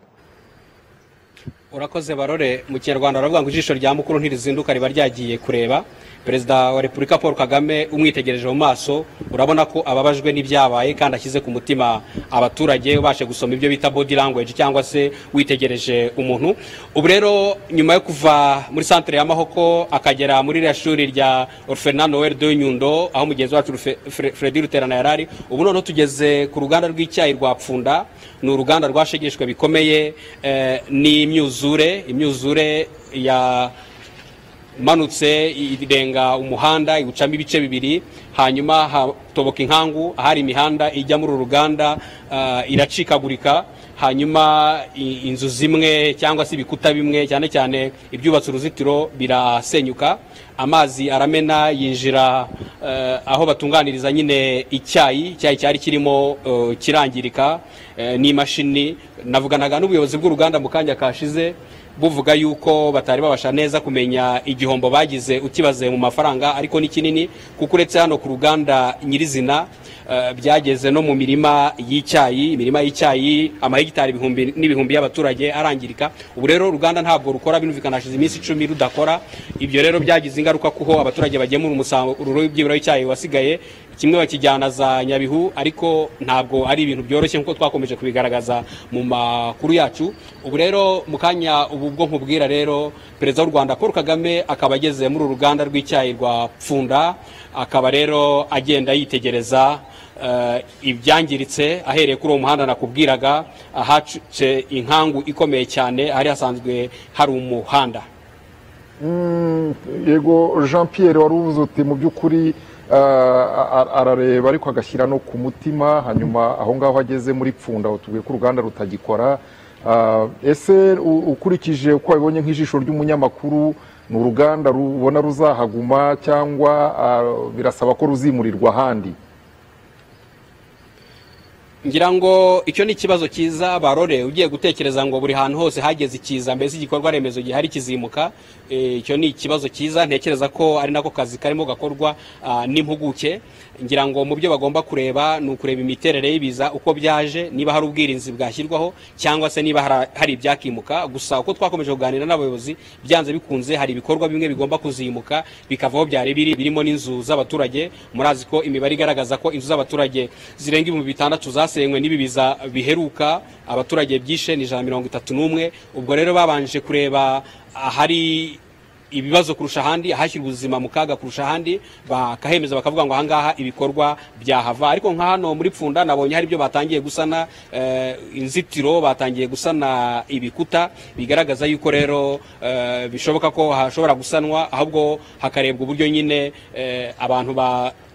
Urakoze Barore, mu Kinyarwanda baravuga ngo ijisho rya mukuru ntirizinduka riba ryagiye kureba. Perezida wa Repubulika Paul Kagame umwitegereje mu maso urabona ko ababajwe n'ibyabaye kandi ashyize ku mutima abaturage ubashe gusoma ibyo bita body language cyangwa se witegereje umuntu. Ubu rero nyuma yo kuva muri centre ya Mahoko akagera muri iriya shuri rya Orphelinat Noel de Nyundo aho mugenzi wacu Freddy Ruterana yarari, ubu noneho tugeze ku ruganda rw'icyayi rwa Pfunda. Ni uruganda rwashegeshwe bikomeye imyuzure ya manutse irenga umuhanda iwucamo ibice bibiri, hanyuma hatoboka inkangu ahari imihanda ijya muri uruganda iracikagurika, hanyuma inzu zimwe cyangwa se ibikuta bimwe cyane cyane ibyubatse uruzitiro birasenyuka, amazi aramena yinjira aho batunganiriza nyine icyayi cyari kirimo kirangirika n'imashini. Navuganaga n'ubuyobozi bw'uruganda mu kanya kashize buvuga yuko batari babasha neza kumenya igihombo bagize ukibaze mu mafaranga, ariko ni kinini kuko uretse hano ku ruganda nyirizina byageze no mu mirima y'icyayi amahegitari n'ibihumbi y'abaturage arangirika. Ubu rero uruganda ntabwo rukora, binumvikana hashize iminsi 10 rudakora. Ibyo rero byagize ingaruka kuho abaturage bagemura umusaruro w'ibyibura w'icyayi wasigaye, kimwe bakijyana za Nyabihu, ariko ntabwo ari ibintu byoroshye nkuko twakomeje kubigaragaza mu makuru yacu. Ubu rero mu kanya ubwo nkubwira rero Perezida w'u Rwanda Paul Kagame akaba ageze muri uruganda rw'icyayi rwa Pfunda, akaba rero agenda yitegereza ibyangiritse ahereye kuri uwo muhanda nakubwiraga ahace inkangu ikomeye cyane, hari hasanzwe hari umuhanda. Yego Jean Pierre wari uvuze uti mu by'ukuri arareba ariko agashyira no ku mutima, hanyuma aho ngaho ageze muri Pfunda tubwiye ko uruganda rutagikora. Ese ukurikije uko wabibonye nk'ijisho ry'umunyamakuru, ni uruganda rubona ruzahaguma cyangwa birasaba ko ruzimurirwa ahandi? Ngira ngo icyo ni ikibazo cyiza Barore, ugiye gutekereza ngo buri hantu hose hageze ikiza mbese igikorwa remezo gihari kizimuka. Icyo ni ikibazo cyiza, ntekereza ko ari nako kazi karimo gakorwa n'impuguke. Ngira ngo mu byo bagomba kureba ni ukureba imiterere y'ibiza uko byaje, niba hari ubwirinzi bwashyirwaho cyangwa se niba hari ibyakimuka. Gusa uko twakomeje kuganira n'abayobozi, byanze bikunze hari ibikorwa bimwe bigomba kuzimuka bikavaho byari birimo n'inzu z'abaturage. Murazi ko imibare igaragaza ko inzu z'abaturage zirenga 6,000 zasenywe n'ibibiza biheruka, abaturage byishe ni 131. Ubwo rero babanje kureba ahari ibibazo kurusha ahandi, ahashyira ubuzima mu kaga kurusha ahandi, bakahemeza bakavuga ngo ahangaha ibikorwa byahava. Ariko nka hano muri Pfunda nabonye hari ibyo batangiye gusana inzitiro, batangiye gusana ibikuta, bigaragaza yuko rero bishoboka ko hashobora gusanwa, ahubwo hakarebwa uburyo nyine abantu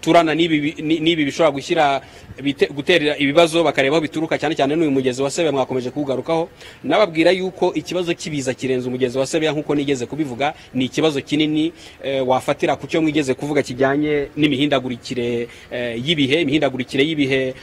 turana n'ibi bishobora gutera ibibazo bakareba aho bituruka, cyane cyane n'uyu mugezi wa Sebeya mwakomeje kugarukaho. Nababwira yuko ikibazo kibiza kirenze umugezi wa Sebeya nkuko nigeze kubivuga, ni ikibazo kinini wafatira ku cyo mwigeze kuvuga kijyanye n'imihindagurikire y'ibihe,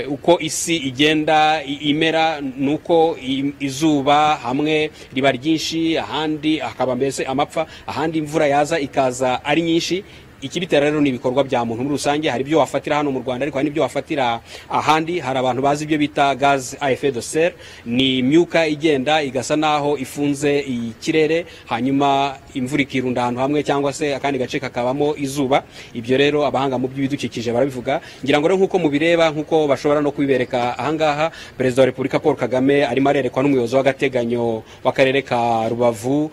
uko isi igenda imera, nuko izuba hamwe riba ryinshi, ahandi hakaba mbese amapfa, ahandi imvura yaza ikaza ari nyinshi. Ikibitera rero ni ibikorwa bya muntu muri rusange. Hari ibyo wafatira hano mu Rwanda, ariko hari n'ibyo wafatira ahandi. Hari abantu bazi ibyo bita gaz à effet de serre, ni imyuka igenda igasa naho ifunze ikirere, hanyuma imvura ikirunda ahantu hamwe cyangwa se akandi gace kakabamo izuba. Ibyo rero abahanga mu by'ibidukikije barabivuga. Ngira ngo rero nkuko mubireba, nkuko bashobora no kubibereka ahangaha, Perezida wa Repubulika Paul Kagame arimo arerekwa n'umuyobozi w'agateganyo w'akarere ka Rubavu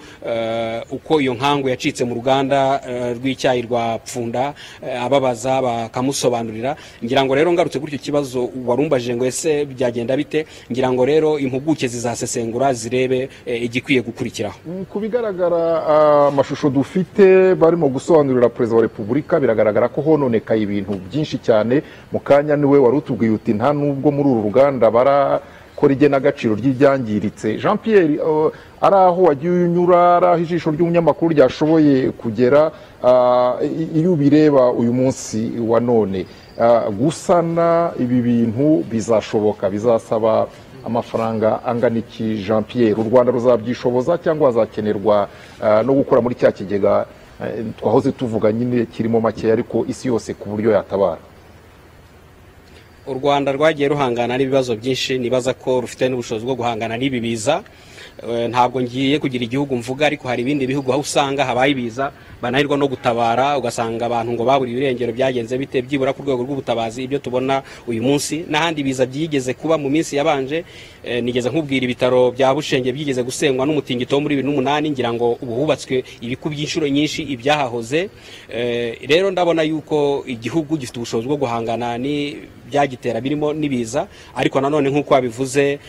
uko iyo nkangu yacitse mu ruganda rw'icyayi rwa Pfunda, ababaza bakamusobanurira. Ngira ngo rero ngarutse gutyo kibazo warumbaje ngo ese byagenda bite, ngira ngo rero impuguke zizasesengura zirebe igikwiye gukurikiraho. Ku bigaragara amashusho dufite barimo gusobanurira Perezida wa Repubulika, biragaragara ko hononekaye ibintu byinshi cyane. Mu kanya niwe wari utubwiye uti nta nubwo muri uru ruganda barakora igenagaciro ry'ibyangiritse. Jean Pierre, ari aho wagiye unyura, ari aho ijisho ry'umunyamakuru ryashoboye kugera, iyo ubireba uyu munsi wa none, gusana ibi bintu bizashoboka, bizasaba amafaranga angana iki Jean Pierre? U Rwanda ruzabyishoboza cyangwa hazakenerwa no gukora muri cya kigega twahoze tuvuga nyine kirimo make ariko isi yose ku buryo yatabara? U Rwanda rwagiye ruhangana n'ibibazo byinshi, nibaza ko rufite n'ubushobozi bwo guhangana n'ibi biza. Ntabwo ngiye kugira igihugu mvuga, ariko hari ibindi bihugu aho usanga habaye ibiza banahirwa no gutabara, ugasanga abantu ngo baburiye irengero. Byagenze bite? Byibura ku rwego rw'ubutabazi ibyo tubona uyu munsi, n'ahandi biza byigeze kuba mu minsi yabanje. Nigeze nkubwira ibitaro bya Bushenge byigeze gusenywa n'umutingito wo muri 2008, ngira ngo ubu hubatswe ibiku by'inshuro nyinshi ibyahahoze. Rero ndabona yuko igihugu gifite ubushobozi bwo guhangana byagitera birimo nibiza, ariko nanone nk'uko wabivuze,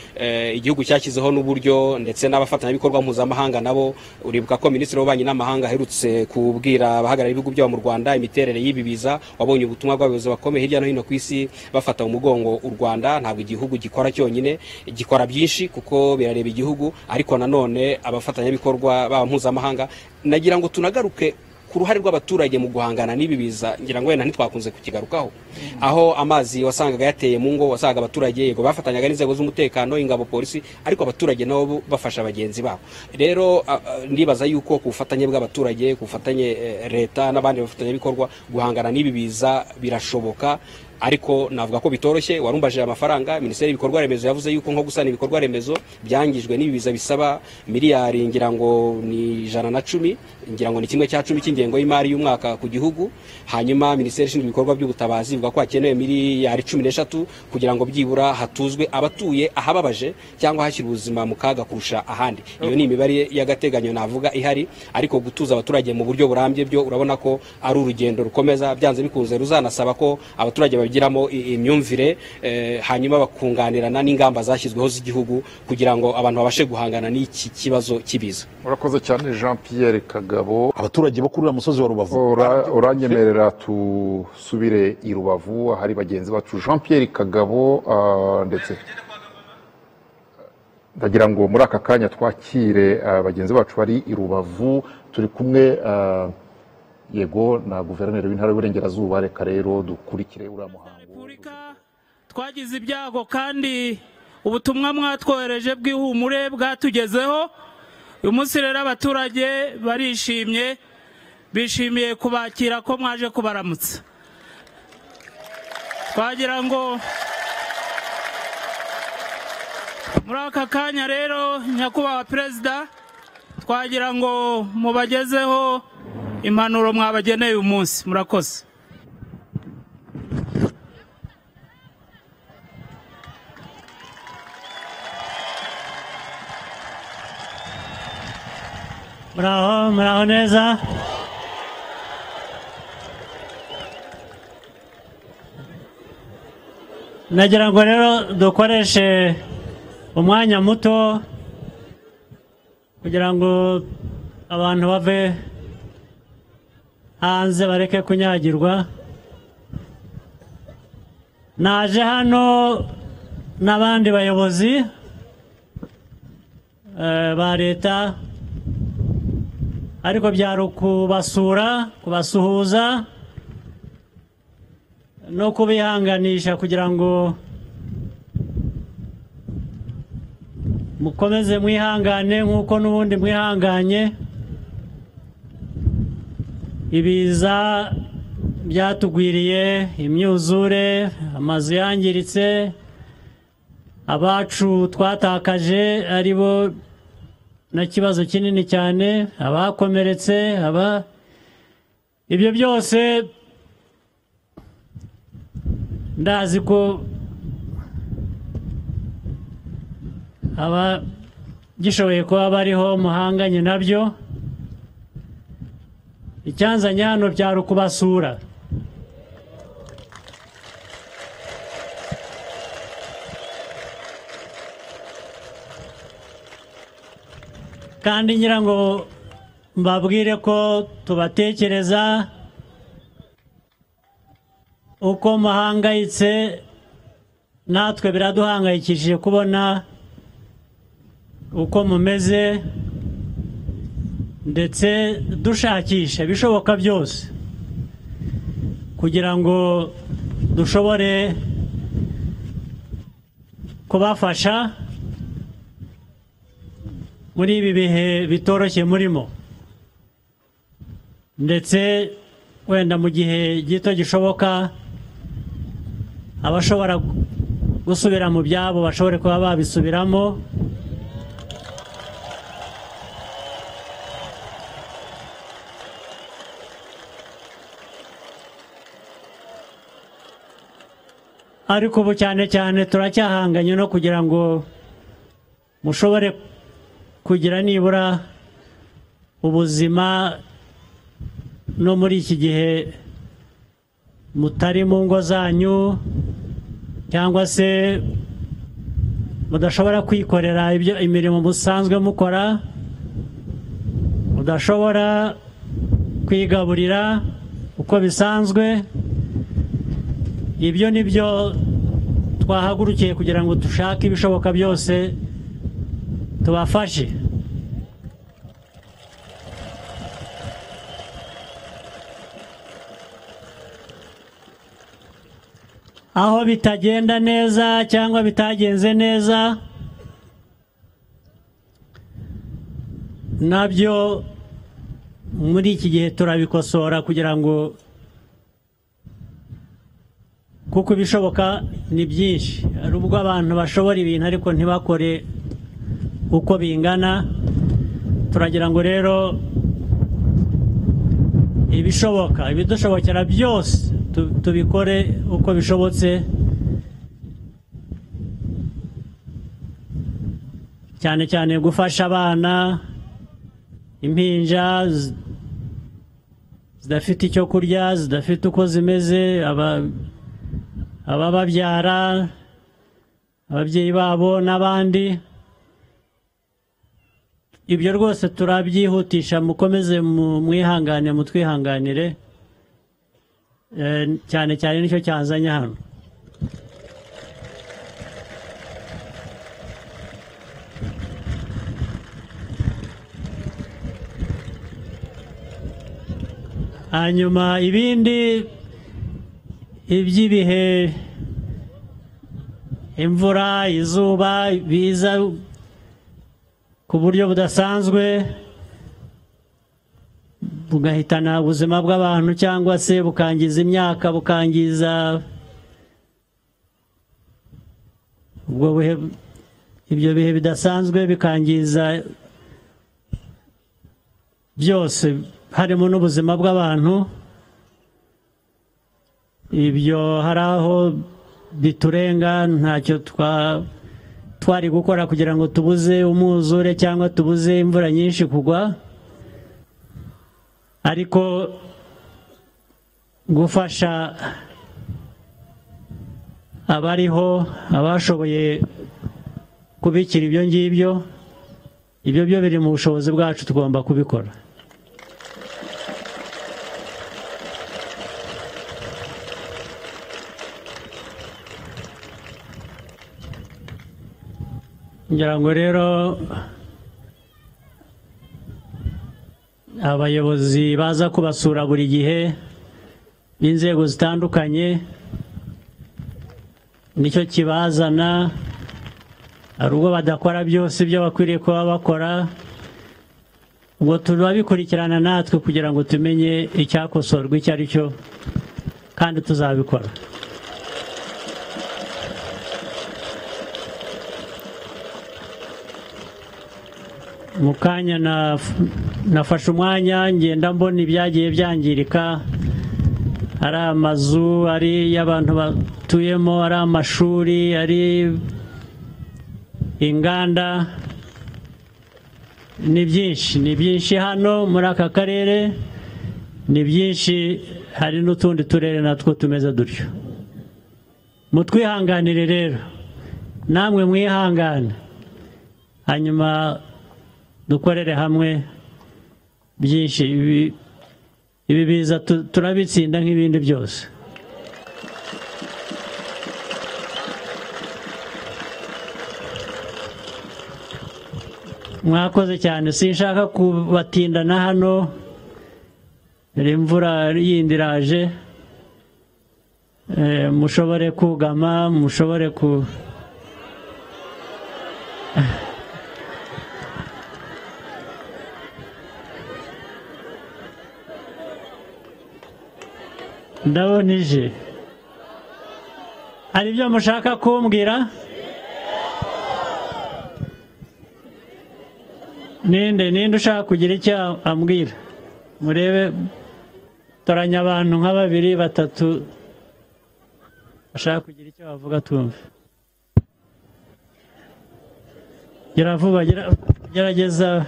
igihugu cyashyizeho n'uburyo ndetse n'abafatanyabikorwa mpuzamahanga nabo. Uribuka ko Minisitiri w'Ububanyi n'Amahanga aherutse kubwira abahagarariye ibihugu byo mu Rwanda imiterere y'ibi biza. Wabonye ubutumwa bw'abayobozi bakomeye hirya no hino ku isi bafata umugongo u Rwanda. Ntabwo igihugu gikora cyonyine, gikora byinshi kuko birareba igihugu, ariko nanone abafatanyabikorwa baba mpuzamahanga. Nagira ngo tunagaruke ku ruhare rw'abaturage mu guhangana n'ibi biza. Ngira ngo wenda ntitwakunze kukigarukaho, aho amazi wasangaga yateye mu ngo, wasangaga abaturage yego bafatanyaga n'inzego z'umutekano, ingabo, polisi, ariko abaturage nabo bafasha bagenzi babo. Rero ndibaza yuko ku bufatanye bw'abaturage, ku bufatanye leta n'abandi bafatanyabikorwa, guhangana n'ibi biza birashoboka. Ariko navuga ko bitoroshye. Warumbaje amafaranga, Minisiteri y'ibikorwa remezo yavuze yuko nko gusana ibikorwa remezo byangijwe n'ibiza bisaba miliyari ngira ngo ni 110, ngira ngo ni 1/10 cy'ingengo y'imari y'umwaka ku gihugu. Hanyuma Minisiteri ishinzwe ibikorwa by'ubutabazi ivuga ko hakenewe miliyari 13 kugira ngo byibura hatuzwe abatuye ahababaje cyangwa hashyira ubuzima mu kaga kurusha ahandi. Iyo ni imibare y'agateganyo navuga ihari, ariko gutuza abaturage mu buryo burambye byo urabona ko ari urugendo rukomeza. Byanze bikunze ruzanasaba ko abaturage bagiramo imyumvire, hanyuma bakunganirana n'ingamba zashyizweho z'igihugu kugira ngo abantu babashe guhangana n'iki kibazo kibiza. Urakoze cyane Jean Pierre Kagabo. Abaturage bo kuri uriya musozi wa Rubavu, uranyemerera tusubire i Rubavu ahari bagenzi bacu Jean Pierre Kagabo, ndetse ndagira ngo muri aka kanya twakire bagenzi bacu bari i Rubavu. Turi kumwe yego na guverineri w'intara y'Uburengerazuba. Reka rero dukurikire uriya muhango. Twagize ibyago kandi ubutumwa mwatwohereje bw'ihumure bwatugezeho. Uyu munsi rero abaturage barishimye, bishimiye kubakira ko mwaje kubaramutsa. Twagira ngo muri aka kanya rero nyakubahwa Perezida, twagira ngo mubagezeho impanuro mwabageneye uyu munsi. Murakoze. Muraho neza. Nagira ngo rero dukoreshe umwanya muto kugira ngo abantu bave hanze bareke kunyagirwa. naje hano n'abandi bayobozi ba leta ariko byari ukubasura kubasuhuza no kubihanganisha kugira ngo mukomeze mwihangane nk'uko n'ubundi mwihanganye. Ibiza byatugwiriye, imyuzure, amazu yangiritse, abacu twatakaje ari bo na kibazo kinini cyane, abakomeretse, ibyo byose ndazi ko gishoboye kuba bariho muhanganye nabyo. Icyanzanye hano byari ukubasura. Kandi ngira ngo mbabwire ko tubatekereza uko muhangayitse, natwe biraduhangayikishije kubona uko mumeze, ndetse dushakisha ibishoboka byose kugira ngo dushobore kubafasha muri ibi bihe bitoroshye murimo, ndetse wenda mu gihe gito gishoboka abashobora gusubira mu byabo bashobore kuba babisubiramo. Ariko ubu cyane cyane turacyahanganye no kugira ngo mushobore kugira nibura ubuzima no muri iki gihe mutari mu ngo zanyu, cyangwa se mudashobora kwikorera imirimo musanzwe mukora, mudashobora kwigaburira uko bisanzwe. Ibyo ni byo twahagurukiye kugira ngo dushake ibishoboka byose tubafashe. Aho bitagenda neza cyangwa bitagenze neza nabyo muri iki gihe turabikosora kugira ngo, kuko ibishoboka ni byinshi. Hari ubwo abantu bashobora ibintu ariko ntibakore uko bingana. Turagira ngo rero ibishoboka, ibidushobokera byose tubikore uko bishobotse, cyane cyane gufasha abana, impinja zidafite icyo kurya, zidafite uko zimeze, abababyara, ababyeyi babo n'abandi. Ibyo rwose turabyihutisha, mukomeze mwihangane, mutwihanganire, cyane cyane nicyo cyanzanye hano. Hanyuma ibindi iby'ibihe, imvura, izuba biza ku buryo budasanzwe bugahitana ubuzima bw'abantu, cyangwa se bukangiza imyaka, bukangiza ibyo bihe bidasanzwe, bikangiza byose harimo n'ubuzima bw'abantu. Ibyo hari aho biturenga, ntacyo twari gukora kugira ngo tubuze umwuzure cyangwa tubuze imvura nyinshi kugwa, ariko gufasha abariho, abashoboye kubikira ibyo ngibyo, ibyo byo biri mu bushobozi bwacu, tugomba kubikora. ngira ngo rero abayobozi baza kubasura buri gihe b'inzego zitandukanye nicyo kibazana, hari ubwo badakora byose ibyo bakwiriye kuba bakora, ubwo turabikurikirana natwe kugira ngo tumenye icyakosorwa icyo ari cyo kandi tuzabikora. Mu kanya nafashe umwanya ngenda mbona ibyagiye byangirika, ari amazu, ari y'abantu batuyemo, ari amashuri, ari inganda, ni byinshi hano muri aka karere, ni byinshi. Hari n'utundi turere natwo tumeze dutyo. Mutwihanganire rero, namwe mwihangane, hanyuma dukorere hamwe byinshi. Ibi biza turabitsinda nk'ibindi byose. Mwakoze cyane, sinshaka kubatindana hano, imvura yindi iraje, mushobore kugama, mushobore ku ndabona ije. Hari ibyo mushaka kumbwira? Ninde ushaka kugira icyo ambwira? Murebe, toranya abantu nka 2 3 bashaka kugira icyo bavuga twumve. Gerageza.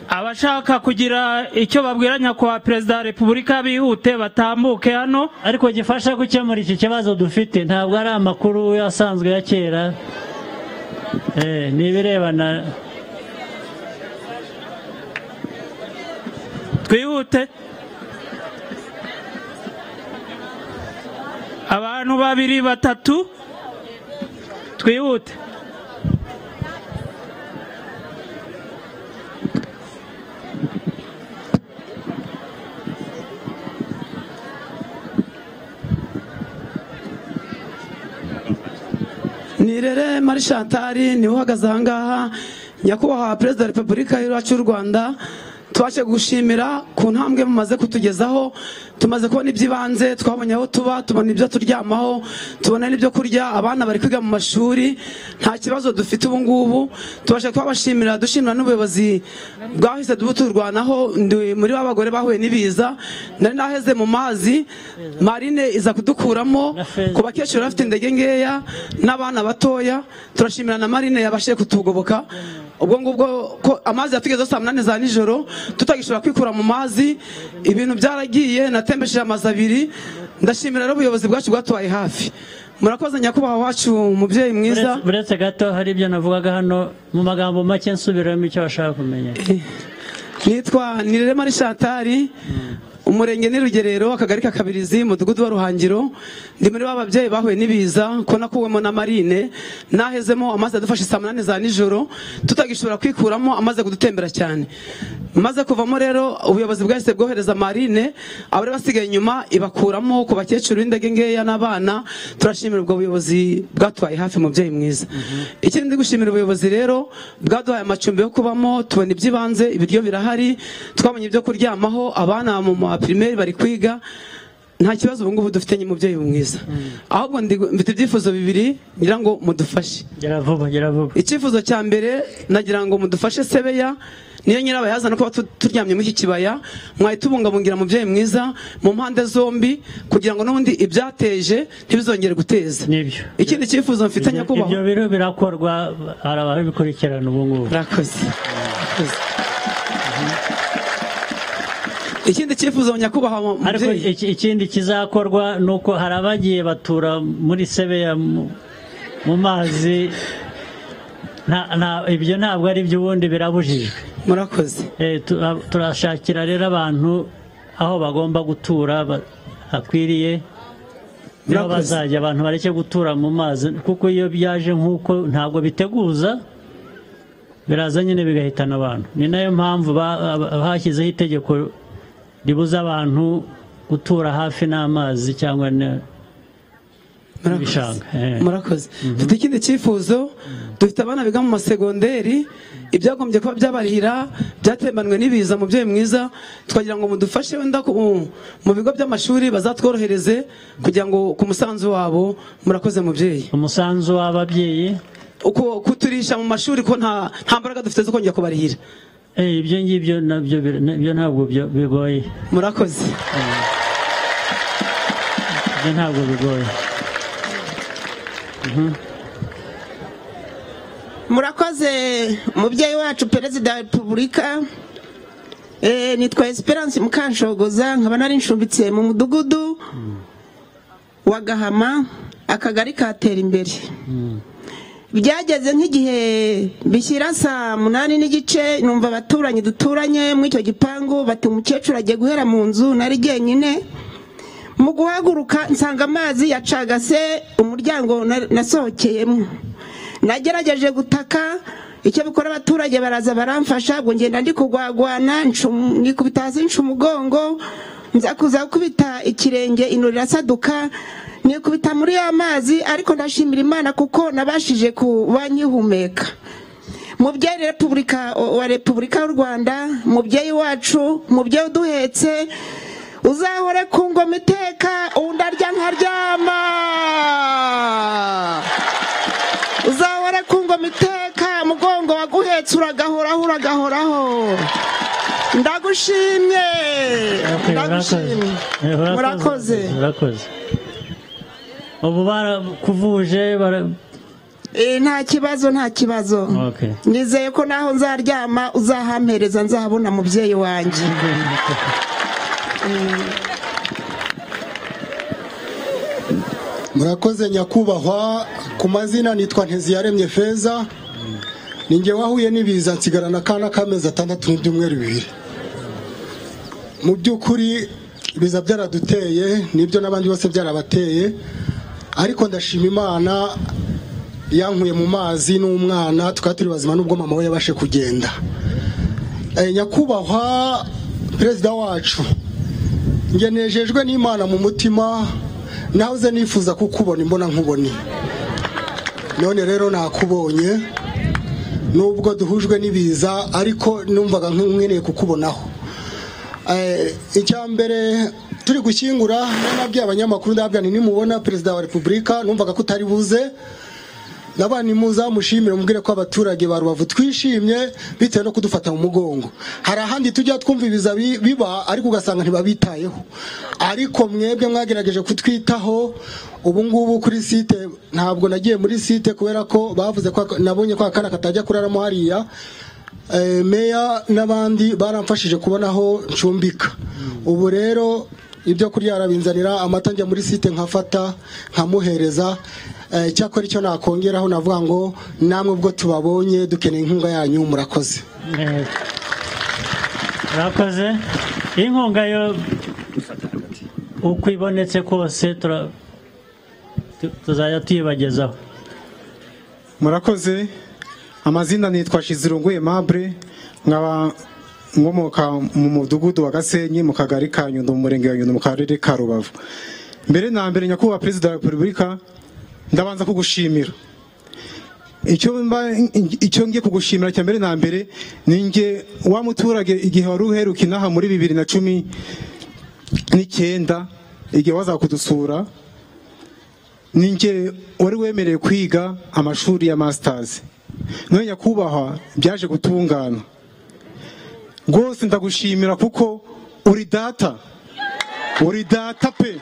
Abashaka kugira icyo babwira nyakubahwa perezida wa repubulika bihute batambuke hano. Ariko gifasha gukemura iki kibazo dufite, ntabwo ari amakuru asanzwe ya kera, ni ibirebana. Twihute. Abantu 2 3 twihute. Nirere Marie Chantal ni uhagaze aha ngaha, nyakubahwa perezida wa repubulika y'u Rwanda. Twaje gushimira ku ntambwe mumaze kutugezaho, tumaze kubona iby'ibanze, twabonye aho tuba, tubona ibyo turyamaho, tubona n'ibyo kurya, abana bari kwiga mu mashuri, nta kibazo dufite ubu ngubu. Tubashe kubashimira, dushimira n'ubuyobozi bwahise duturwanaho. Ndi muri b'abagore bahuye n'ibiza, nari naheze mu mazi, marine iza kudukuramo, ku bakecuru bafite indege ngeya n'abana batoya. Turashimira na marine yabashe kutugoboka. Ubwo ngubwo ko amazi yatugeze saa 8 za nijoro tutagishobora kwikura mu mazi, ibintu byaragiye, natembesheje amazi 2. Ndashimira rero ubuyobozi bwacu bwatubaye hafi. Murakoze nyakubahwa wacu, umubyeyi mwiza. Buretse gato hari ibyo navugaga hano mu magambo make, nsubiramo icyo bashaka kumenya. Nitwa Nirere Marie Chantal, umurenge ni Rugerero, akagari ka Kabirizi, mudugudu wa Ruhangiro. Ndi muri bababyeyi bahuye n'ibiza, ko nakuwemo na marine, nahezemo amazi adufashe saa 8 za nijoro tutagishobora kwikuramo, amaze kudutembera cyane. Maze kuvamo rero ubuyobozi bwahise bwohereza marine, abari basigaye inyuma ibakuramo ku bakecuru b'indege ngeya n'abana. Turashimira ubwo buyobozi bwatwaye hafi, mubyeyi mwiza. Ikindi ndi gushimira ubuyobozi rero bwaduhaye amacumbi yo kubamo, tubona iby'ibanze, ibiryo birahari, twabonye ibyo kuryamaho, abana mu primaire bari kwiga, nta kibazo ubu ngubu dufite mubyeyi mwiza. Ahubwo mfite ibyifuzo 2 ngira ngo mudufashe. Gera vuba. Icyifuzo cya mbere nagira ngo mudufashe Sebeya, niyo nyirabayazana ko turyamye muri iki kibaya, mwahitubungabungira mubyeyi mwiza mu mpande zombi, kugira ngo n'ubundi ibyateje ntibizongere guteza. Nibyo. Ikindi cyifuzo mfite nyakubahwa, ibyo biro birakorwa, hari ababikurikirana ubu ngubu. Murakoze. Ikindi cyifuzo nyakubahwa ariko ikindi kizakorwa nuko hari abagiye batura muri Sebeya mu mazi, ibyo ntabwo ari byo, ubundi birabujijwe. Murakoze. Turashakira rero abantu aho bagomba gutura hakwiriye, niho bazajya, abantu bareke gutura mu mazi, kuko iyo byaje nk'uko ntabwo biteguza, biraza nyine bigahitana abantu. Ni nayo mpamvu hashyizeho itegeko ribuza abantu gutura hafi n'amazi cyangwa n'ibishanga. Murakoze. Dufite ikindi cyifuzo, dufite abana biga mu masegonderi, ibyagombye kuba byabarihira byatembanwe n'ibiza. Mubyeyi mwiza, twagira ngo mudufashe wenda mu bigo by'amashuri bazatworohereze kugira ngo ku musanzu wabo. Murakoze mubyeyi. Umusanzu w'ababyeyi kuturisha mu mashuri ko nta mbaraga dufite zo kongera kubarihira. Ibyo ngibyo nabyo ntabwo bigoye. Murakoze. Ibyo ntabwo bigoye. Murakoze mubyeyi wacu Perezida wa Repubulika. Nitwa Esperance Mukanshogoza, nkaba nari nshumbitse mu mudugudu wa Gahama, akagari katera imbere. Byageze nk'igihe bishyira saa 8:30, numva abaturanyi duturanye mu icyo gipangu bati umukecuru agiye guhera mu nzu. Nari jyenyine, mu guhaguruka nsanga amazi yacagase umuryango nasohokeyemo. Nagerageje gutaka, icyo bikora abaturage baraza baramfasha, ngo ngenda ndi kugwagwana, nikubita hasi nca umugongo, nza kuza gukubita ikirenge, ino rirasaduka, nikubita muri ya mazi, ariko ndashimira Imana kuko nabashije kuba nkihumeka. Mubyeyi wa Repubulika y'u Rwanda, mubyeyi wacu, mubyeyi uduhetse, uzahore ku ngoma iteka, undarya nkaryama. Uzahore ku ngoma iteka, mugongo waguhetse uragahoraho. Ndagushimye. Murakoze. Ubu barakuvuje nta kibazo. Nizeye ko naho nzaryama uzahampereza, nzahabona mubyeyi wanjye. Murakoze nyakubahwa. Ku mazina nitwa Nteziyaremye Feza. Ninjye wahuye n'ibiza nsigarana akana k'amezi 6 n'ibyumweru 2. Mu by'ukuri ibiza byaraduteye, nibyo n'abandi bose byarabateye, ariko ndashima Imana yankuye mu mazi n'umwana, tukaba turi bazima nubwo mama we yabashe kugenda. Nyakubahwa Perezida wacu, ngenejejwe n'Imana mu mutima, nahoze nifuza kukubona imbona nkubone. None rero nakubonye, nubwo duhujwe n'ibiza, ariko numvaga nk'umweneye kukubonaho. Icyambere turi gushyingura, nababwiye abanyamakuru, ndababwira nti nimubona Perezida wa Repubulika, numvaga ko utari buze, nabani muza mushimire, mubwire ko abaturage ba Rubavu twishimye bitewe no kudufata mu mugongo. Hari ahandi tujya twumva ibiza biba, ariko ugasanga ntibabitayeho, ariko mwebwe mwagerageje kutwitaho. Ubu ngubu kuri site, ntabwo nagiye muri site kubera ko bavuze ko nabonye ko akana katajya kuraramo hariya. Meya n'abandi baramfashije kubonaho ncumbika. Ubu rero ibyo kurya arabinzanira, amata njya muri site nkafata nkamuhereza. Cyakora icyo nakongeraho navuga ngo namwe ubwo tubabonye dukeneye inkunga yanyu. Murakoze. Murakoze. Inkunga yo uko ibonetse kose tuzajya tuyibagezaho. Murakoze. Amazina nitwa Shizirungu Aimable, nkaba nkomoka mu mudugudu wa Gasenyi mu kagari ka Nyundo mu murenge wa Nyundo mu karere ka Rubavu. Mbere na mbere nyakubahwa Perezida wa Repubulika, ndabanza kugushimira. Icyo ngiye kugushimira cya mbere na mbere, ninjye wa muturage igihe wari uheruka inaha muri 2019, igihe waza kudusura, ninjye wari wemereye kwiga amashuri ya masters. None nyakubahwa byaje gutungana. Rwose ndagushimira kuko uri data pe.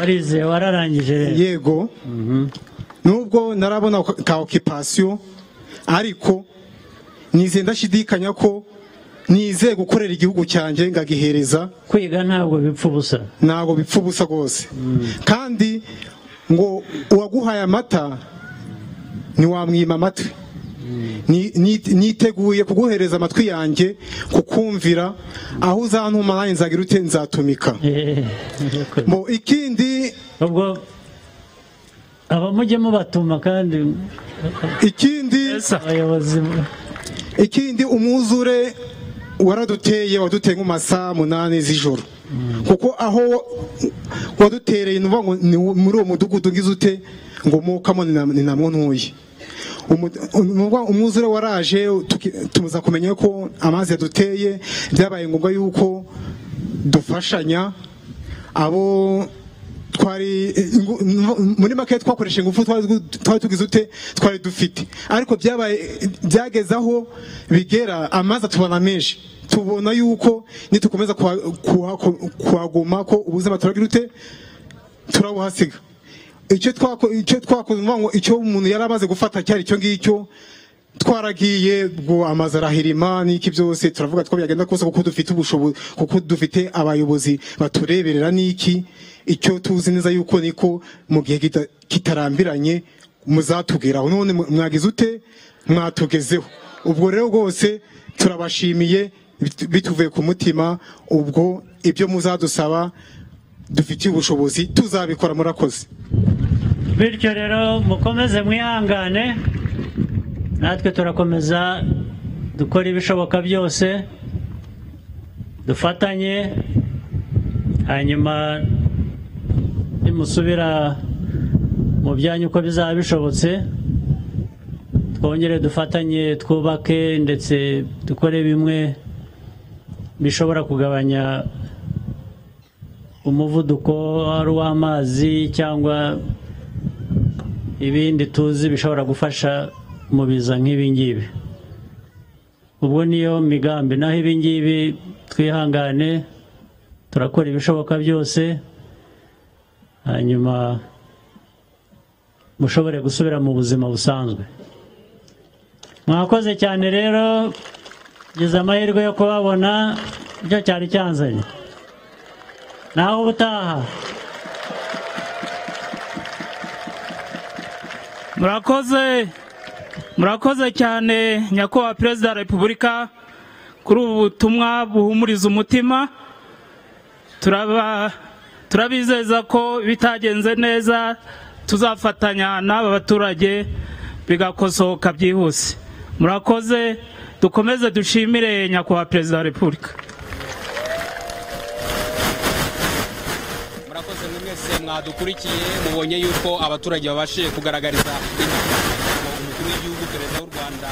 Arize wararangije rero. Yego. Nubwo narabona ka occupation, ariko nize ndashidikanya ko nize gukorera igihugu cyanjye ngagihereza. Kwiga ntabwo bipfa ubusa rwose. Kandi ngo uwaguhaye amata ntiwamwima amatwi. Niteguye kuguhereza amatwi yanjye kukumvira, aho uzantuma nanjye nzagira ute nzatumika. Ikindi ubwo abamujye mubatuma kandi ikindi umwuzure waraduteye waduteye mu masaha 8 z'ijoro kuko aho wadutereye nuva ngo muri uwo mudugudu ngize ute ngo mukamo ni namwe ntuye umwuzure waraje tuza kumenya ko amazi yaduteye byabaye ngombwa yuko dufashanya abo twari muri make twakoresha ingufu twari tugize ute twari dufite ariko byagezaho bigera amazi atubona menshi tubona yuko nitukomeza kuhaguma ko ubuzima turagira ute turabuhasiga icyo twakoze ngo icyo umuntu yari amaze gufata cyari icyo ngicyo twaragiye bwo amazi arahirima n'iki byose turavuga two byagenda kose kuko dufite ubushobozi kuko dufite abayobozi batureberera n'iki icyo tuzi neza yuko niko mu gihe kitarambiranye muzatubwiraho none mwagize ute mwatugezeho ubwo rero rwose turabashimiye bituvuye ku mutima ubwo ibyo muzadusaba dufitiye ubushobozi tuzabikora murakoze bityo rero mukomeze mwihangane natwe turakomeza dukora ibishoboka byose dufatanye hanyuma nimusubira mu byanyu uko bizaba bishobotse twongere dufatanye twubake ndetse dukore bimwe bishobora kugabanya umuvuduko ari uw'amazi cyangwa ibindi tuzi bishobora gufasha mu biza nk'ibi ngibi ubwo niyo migambi naho ibi ngibi twihangane turakora ibishoboka byose hanyuma mushobore gusubira mu buzima busanzwe mwakoze cyane rero gize amahirwe yo kubabona byo cyari cyanzanye naho ubutaha murakoze cyane nyakubahwa perezida wa repubulika kuri ubu butumwa buhumuriza umutima turabizeza ko bitagenze neza tuzafatanya n'aba baturage bigakosoka byihuse murakoze dukomeze dushimire nyakubahwa perezida wa repubulika murakoze mwese mwadukurikiye mubonye yuko abaturage babashije kugaragariza umukuru w'igihugu perezida w'u Rwanda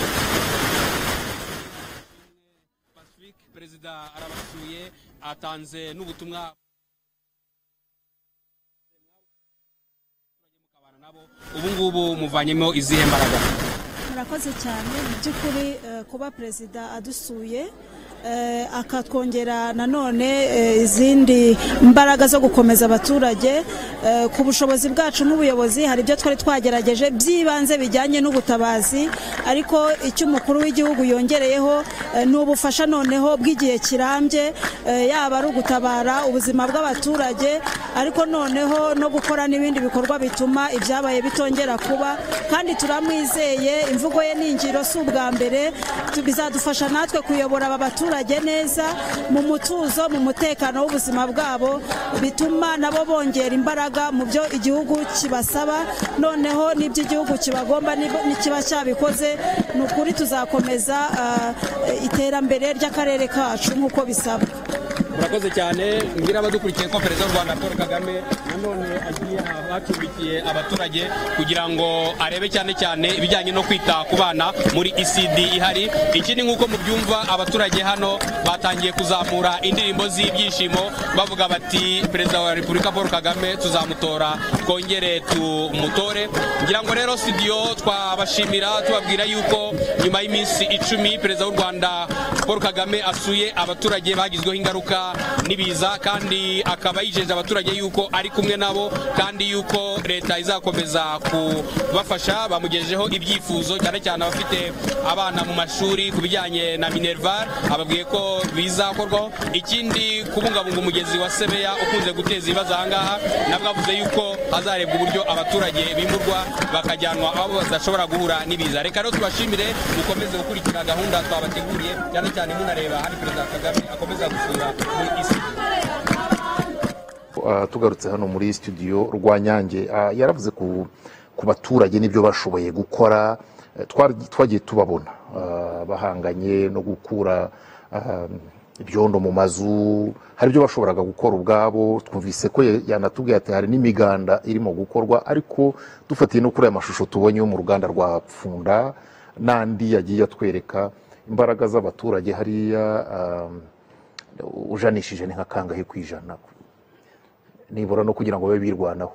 perezida arabasuye atanze n'ubutumwa ubu ngubu muvanyemo izihe mbaraga murakoze cyane mu by'ukuri kuba perezida adusuye akatwongera nanone izindi mbaraga zo gukomeza abaturage ku bushobozi bwacu n'ubuyobozi hari ibyo twari twagerageje by'ibanze bijyanye n'ubutabazi ariko icyo umukuru w'igihugu yongereyeho ni ubufasha noneho bw'igihe kirambye yaba ari ugutabara ubuzima bw'abaturage ariko noneho no gukora n'ibindi bikorwa bituma ibyabaye bitongera kuba kandi turamwizeye imvugo ye n'ingiro si ubwa mbere bizadufasha natwe kuyobora aba baturage neza mu mutuzo mu mutekano w'ubuzima bwabo bituma nabo bongera imbaraga mu byo igihugu kibasaba noneho n'ibyo igihugu kibagomba nikiba cyabikoze ni ukuri tuzakomeza iterambere ry'akarere kacu nk'uko bisaba murakoze cyane ngira abadukurikiye ko perezida w'u Rwanda Paul Kagame nanone agiye abacumbikiye abaturage kugira ngo arebe cyane cyane ibijyanye no kwita ku bana muri ECD ihari ikindi nk'uko mubyumva abaturage hano batangiye kuzamura indirimbo z'ibyishimo bavuga bati perezida wa Repubulika Paul Kagame tuzamutora twongere tumutore ngira ngo rero studio twabashimira tubabwira yuko nyuma y'iminsi 10 perezida w'u Rwanda Paul Kagame asuye abaturage bagizweho ingaruka nibiza kandi akaba yijeje abaturage yuko ari kumwe nabo kandi yuko leta izakomeza kubafasha bamugejejeho ibyifuzo cyane cyane abafite abana mu mashuri kubijyanye na Minerval ababwiye ko bizakorwaho ikindi kubungabunga umugezi wa Sebeya ukunze guteza ibibazo ahangaha nabwo avuze yuko hazarebwa uburyo abaturage bimurwa bakajyanwa aho badashobora guhura n'ibiza reka rero tubashimire mukomeze gukurikira gahunda twabateguriye cyane cyane munareba hari perezida Kagame akomeza gusura muri isi tugarutse hano muri studio Rwanyange yaravuze ku baturage n'ibyo bashoboye gukora. Twagiye tubabona bahanganye no gukura ibyondo mu mazu, hari ibyo bashoboraga gukora ubwabo. Twumvise ko yanatubwiye ati hari n'imiganda irimo gukorwa, ariko dufatiye no kuri aya mashusho tubonye yo mu ruganda rwa Pfunda n'andi yagiye atwereka imbaraga z'abaturage hariya, ujanishije ni nka kangahe ku ijana nibura no kugira ngo babe birwanaho?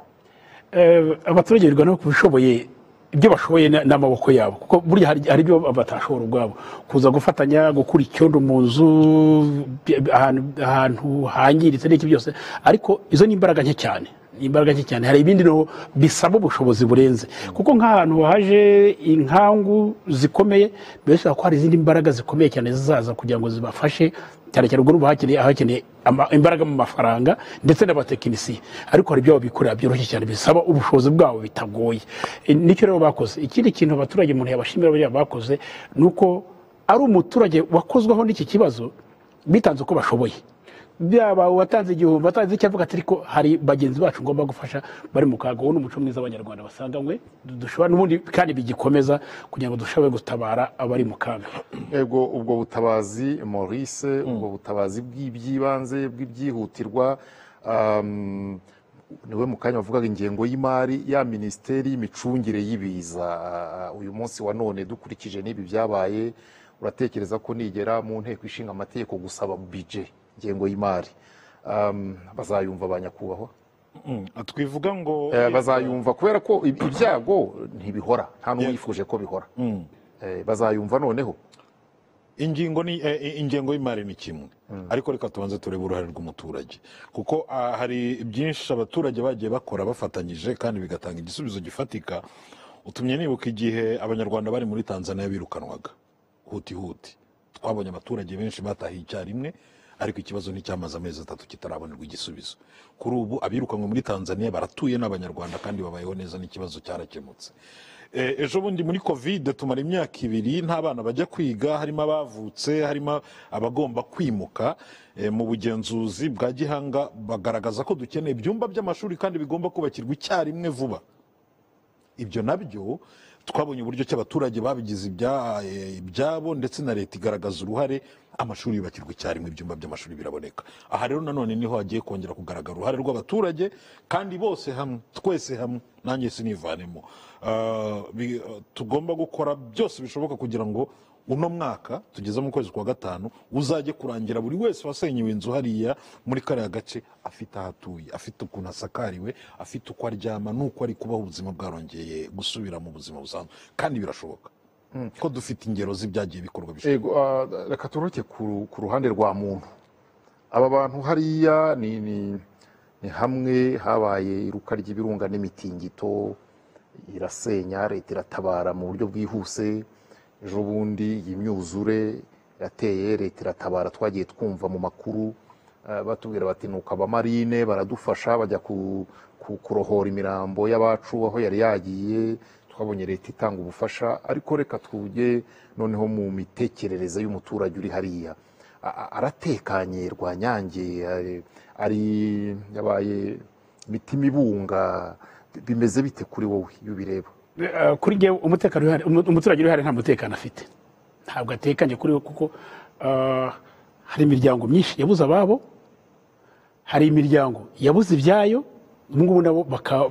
Abaturage birwanaho ku bishoboye, ibyo bashoboye n'amaboko yabo, kuko burya hari ibyo batashobora ubwabo, kuza gufatanya gukura icyondo mu nzu ahantu hangiritse n'iki byose, ariko izo ni imbaraga nke cyane, hari ibindi no bisaba ubushobozi burenze, kuko nk'ahantu haje inkangu zikomeye birashoboka ko hari izindi mbaraga zikomeye cyane zizaza kugira ngo zibafashe, cyane cyane ubwo urumva hakeneye imbaraga mu mafaranga ndetse n'abatekinisiye, ariko hari ibyo babikorera byoroshye cyane bisaba ubushobozi bwabo bitagoye. Nicyo rero bakoze. Ikindi kintu abaturage umuntu yabashimira bariya bakoze ni uko ari umuturage wakozweho n'iki kibazo bitanze uko bashoboye, byaba watanze igihumbi watanze icyo avuga ati ariko hari bagenzi bacu ngomba gufasha bari mu kaga. Uwo ni umuco mwiza w'abanyarwanda basanganywe dushobora n'ubundi kandi bigikomeza kugira ngo dushobore gutabara abari mu kaga. Yego, ubwo butabazi Maurice, ubwo butabazi bw'iby'ibanze bw'ibyihutirwa, niwe mu kanya bavugaga ingengo y'imari ya Minisiteri y'imicungire y'ibiza. Uyu munsi wa none dukurikije n'ibi byabaye, uratekereza ko nigera mu nteko ishinga amategeko gusaba budget ingengo y'imari bazayumva abanyakubahwa? Twivuga ngo bazayumva, kubera ko ibyago ntibihora, nta n'uwifuje ko bihora. Bazayumva noneho. Ingengo y'imari ni kimwe, ariko reka tubanze turebe uruhare rw'umuturage, kuko hari byinshi abaturage bagiye bakora bafatanyije kandi bigatanga igisubizo gifatika. Utumye nibuka igihe abanyarwanda bari muri Tanzania birukanwaga huti, twabonye abaturage benshi batahiye icyarimwe, ariko ikibazo nticyamaze amezi 3 kitarabonerwa igisubizo. Kuri ubu abirukanwe muri Tanzania baratuye n'abanyarwanda kandi babayeho neza, n'ikibazo cyarakemutse. Ejo bundi muri Covid tumara imyaka 2 nta bana bajya kwiga, harimo abavutse, harimo abagomba kwimuka. Mu bugenzuzi bwa Gihanga bagaragaza ko dukeneye ibyumba by'amashuri kandi bigomba kubakirwa icyarimwe vuba. Ibyo nabyo twabonye uburyo cy'abaturage babigize ibyabo, ndetse na leta igaragaza uruhare, amashuri yubakirwa icyarimwe, ibyumba by'amashuri biraboneka. Aha rero nanone niho hagiye kongera kugaragara uruhare rw'abaturage, kandi bose hamwe, twese hamwe, nanjye sinivanemo. Tugomba gukora byose bishoboka kugira ngo uno mwaka tugeze mu kwezi kwa 5 uzajye kurangira buri wese wasenyewe inzu hariya muri kariya gace afite ahatuye, afite ukuntu asakariwe, afite uko aryama n'uko ari kubaho ubuzima bwarongeye gusubira mu buzima busanzwe, kandi birashoboka ko dufite ingero z'ibyagiye bikorwa bishoboka. Reka turuke ku ruhande rwa muntu. Aba bantu hariya ni hamwe habaye iruka ry'ibirunga n'imitingito irasenya, leta iratabara mu buryo bwihuse. Ejo bundi iyi myuzure yateye, leta iratabara. Twagiye twumva mu makuru batubwira bati nuko abamarine baradufasha bajya kurohora imirambo y'abacu aho yari yagiye. Twabonye leta itanga ubufasha, ariko reka twujye noneho mu mitekerereze y'umuturage uri hariya. Aratekanye Rwanyange, ari yabaye imitima ibunga, bimeze bite kuri wowe iyo bireba? Kuri nge umuturage uri hari nta mutekano afite, ntabwo atekanye kuri we, kuko hari imiryango myinshi yabuze ababo, hari imiryango yabuze ibyayo, ubungubu nabo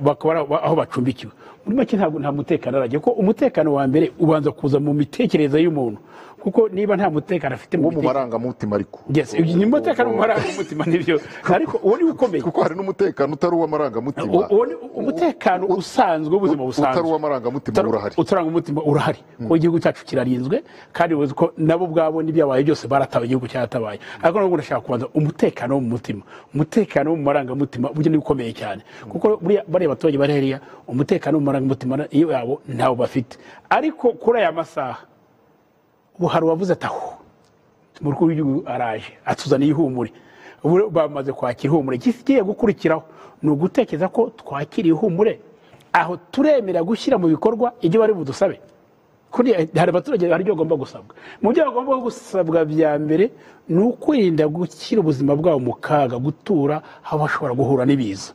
bakaba aho bacumbikiwe. Muri make nta mutekano aragiye, kuko umutekano wa mbere ubanza kuza mu mitekerereze y'umuntu, kuko niba nta mutekano afite mu marangamutima, ariko ni umutekano mu marangamutima nibyo, ariko uwo ni ukomeye, kuko hari n'umutekano utari uw'amarangamutima. Umutekano usanzwe w'ubuzima busanzwe utari uw'amarangamutima urahari, utaranga umutima urahari, kuko igihugu cyacu kirarinzwe, kandi uzi ko nabo ubwabo n'ibyabaye byose baratabaye, igihugu cyaratabaye. Ariko nubwo ndashaka kubanza umutekano wo mu mutima, umutekano wo mu marangamutima buryo ni ukomeye cyane, kuko bariya baturage bari hariya umutekano wo mu marangamutima yabo ntawo bafite. Ariko kuri aya masaha ubu hari uwavuze ati aho umukuru w'igihugu araje atuzaniye ihumure. Ubu bamaze kwakira ihumure, kigiye gukurikiraho ni ugutekereza ko twakira ihumure, aho turemera gushyira mu bikorwa ibyo bari budusabe. Hari abaturage hari ibyo bagomba gusabwa. Mu byo bagomba gusabwa bya mbere ni ukwirinda gushyira ubuzima bwabo mu kaga, gutura aho bashobora guhura n'ibiza.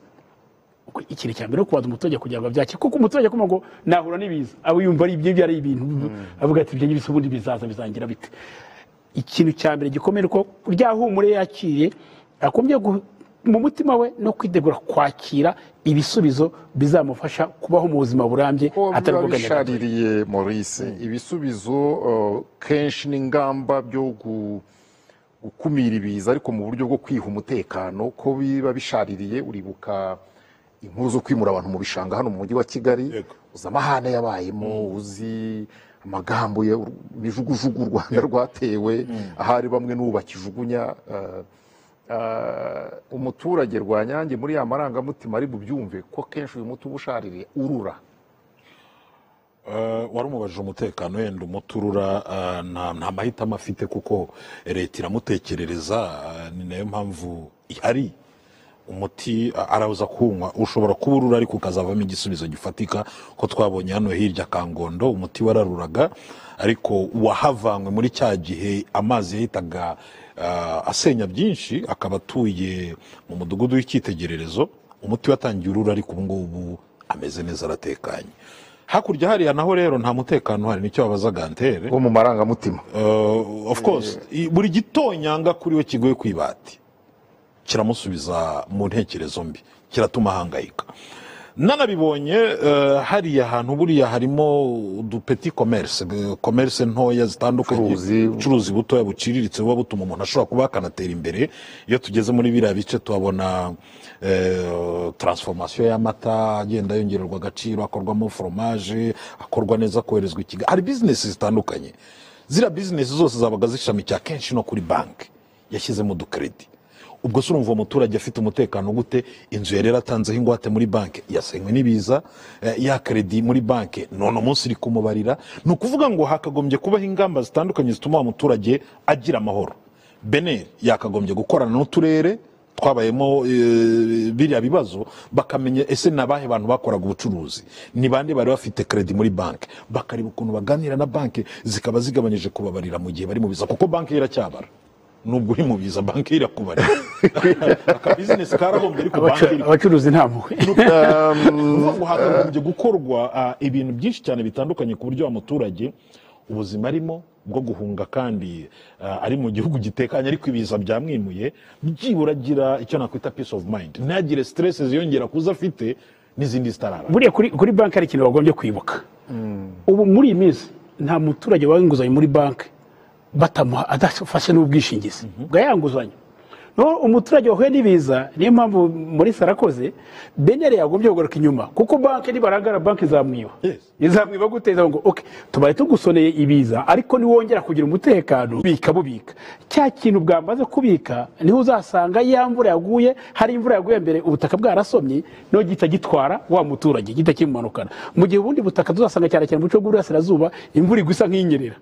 ikintu cya mbere no kubaza umuturage kugira ngo abyakire kuko umuturage akoma ngo nahura n'ibiza abo yumva ari ibyo ari ibintu avuga ati ibyo ngibyo ubundi bizaza bizangira bite. Ikintu cya mbere gikomeye ko ryahumure yakiriye akombye mu mutima we no kwitegura kwakira ibisubizo bizamufasha kubaho mu buzima burambye atari bishaririye. Maurice, ibisubizo kenshi n'ingamba byo gukumira ibiza ariko mu buryo bwo kwiha umutekano ko biba bishaririye. Uribuka inkuru zo kwimura abantu mu bishanga hano mu mujyi wa Kigali, uzi amahane yabayemo, uzi amagambo bijugujugu u Rwanda rwatewe ahari bamwe n'ubu bakijugunya. Umuturage Rwanyange muri ya marangamutima ari bubyumve ko kenshi uyu muti uba ushaririye urura. Wari umubajije umutekano wenda umuturura nta mahitamo afite kuko leta iramutekerereza, ni nayo mpamvu ihari. Umuti araza kunywa ushobora kuba urura ariko ukazavamo igisubizo gifatika ko twabonye hano hirya Kangondo umuti wararuraga ariko wahavanywe muri cya gihe amazi yahitaga asenya byinshi akaba atuye mu mudugudu w'icyitegererezo. Umuti watangiye urura ariko ubu ngubu ameze neza aratekanye. Hakurya hariya naho rero nta mutekano hari, nicyo babazaga Antere wo mu marangamutima. Of course buri gitonyanga kuri we kigoye kwibati kiramusubiza mu ntekerezo mbi, kiratuma ahangayika. Nanabibonye hariya hantu buriya harimo udupeti commerce ntoya zitandukanye, ubucuruzi butoya buciriritse buba butuma umuntu ashobora kuba akanatera imbere. Iyo tugeze muri biriya bice tuhabona transformation y'amata agenda yongererwa agaciro, akorwamo fromage, akorwa neza koherezwa i Kigali. Hari business zitandukanye, zira business zose zabaga zishamikiye kenshi no kuri banki yashyizemo udukredi. Ubwo se urumva umuturage afite umutekano gute? Inzu yari yaratanzeho ingwate muri banki yasenywe n'ibiza, ya kredi muri banki none umunsi iri kumubarira. Ni ukuvuga ngo hakagombye kubaho ingamba zitandukanye zituma umuturage agira amahoro. Bener yakagombye gukorana n'uturere twabayemo biriya bibazo, bakamenya ese nabahe bantu bakoraga ubucuruzi, ni bande bari bafite kredi muri banki, bakareba ukuntu baganira na banki zikaba zigabanyije kubabarira mu gihe bari mu biza, kuko banki iracyabara. Nubwo uri mu biza banki irakubarira aka business karahombye ariko banki abacuruzi nta mpuhwe. Ngo hakagombye gukorwa ibintu byinshi cyane bitandukanye ku buryo umuturage ubuzima arimo bwo guhunga kandi ari mu gihugu gitekanye ariko ibiza byamwimuye byibura agira icyo nakwita peace of mind, ntagire stress ziyongera kuza afite n'izindi zitarara. Buriya kuri banki ari ikintu bagombye kwibuka. Ubu muri iyi minsi nta muturage wawe inguzanyo muri banki batamuha adafashe n'ubwishingizi bwa yanguzanyo. No umuturage wahuye n'ibiza, niyo mpamvu muri Sarakoze Benere yagombye kugaruka inyuma kuko banki nibaragara banki zamwiba. Izamwiba guteza ngo okay tubaye tugusoneye ibiza ariko ni wongera kugira umutekano bubika cya kintu bwamaze kubika niho uzasanga ya mvura yaguye, hari imvura yaguye mbere ubutaka bwarasomye no gita gitwara wa muturage gita kimumanukana. Mu gihe ubundi butaka tuzasanga cyane cyane mu cyo burasirazuba imvura igwisa nk'inyerera,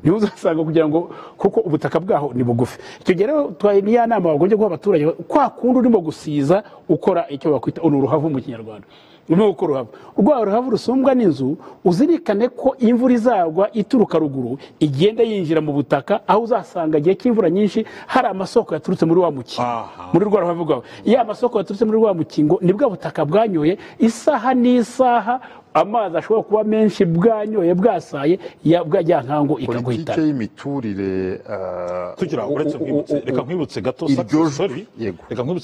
niho uzasanga kugira ngo kuko ubutaka bwaho ni bugufi. Icyo gihe rero ni ya nama bagombye guha abaturage kwa kundi urimo gusiza ukora icyo bakwita uruhavu mu Kinyarwanda. Urimo gukora uruhavu rusumbwa n'inzu, uzirikane ko imvura izagwa ituruka ruguru igenda yinjira mu butaka, aho uzasanga igihe cy'imvura nyinshi hari amasoko yaturutse muri wa mukingo, muri rwa ruhavu rwawe. Ya masoko yaturutse muri rwa mukingo ni bwa butaka bwanyoye isaha n'isaha, amazi ashobora kuba menshi bwanyoye bwasaye bwajya nkango ikaguhitana. Politike y'imiturire tugira uretse reka nkwibutse gato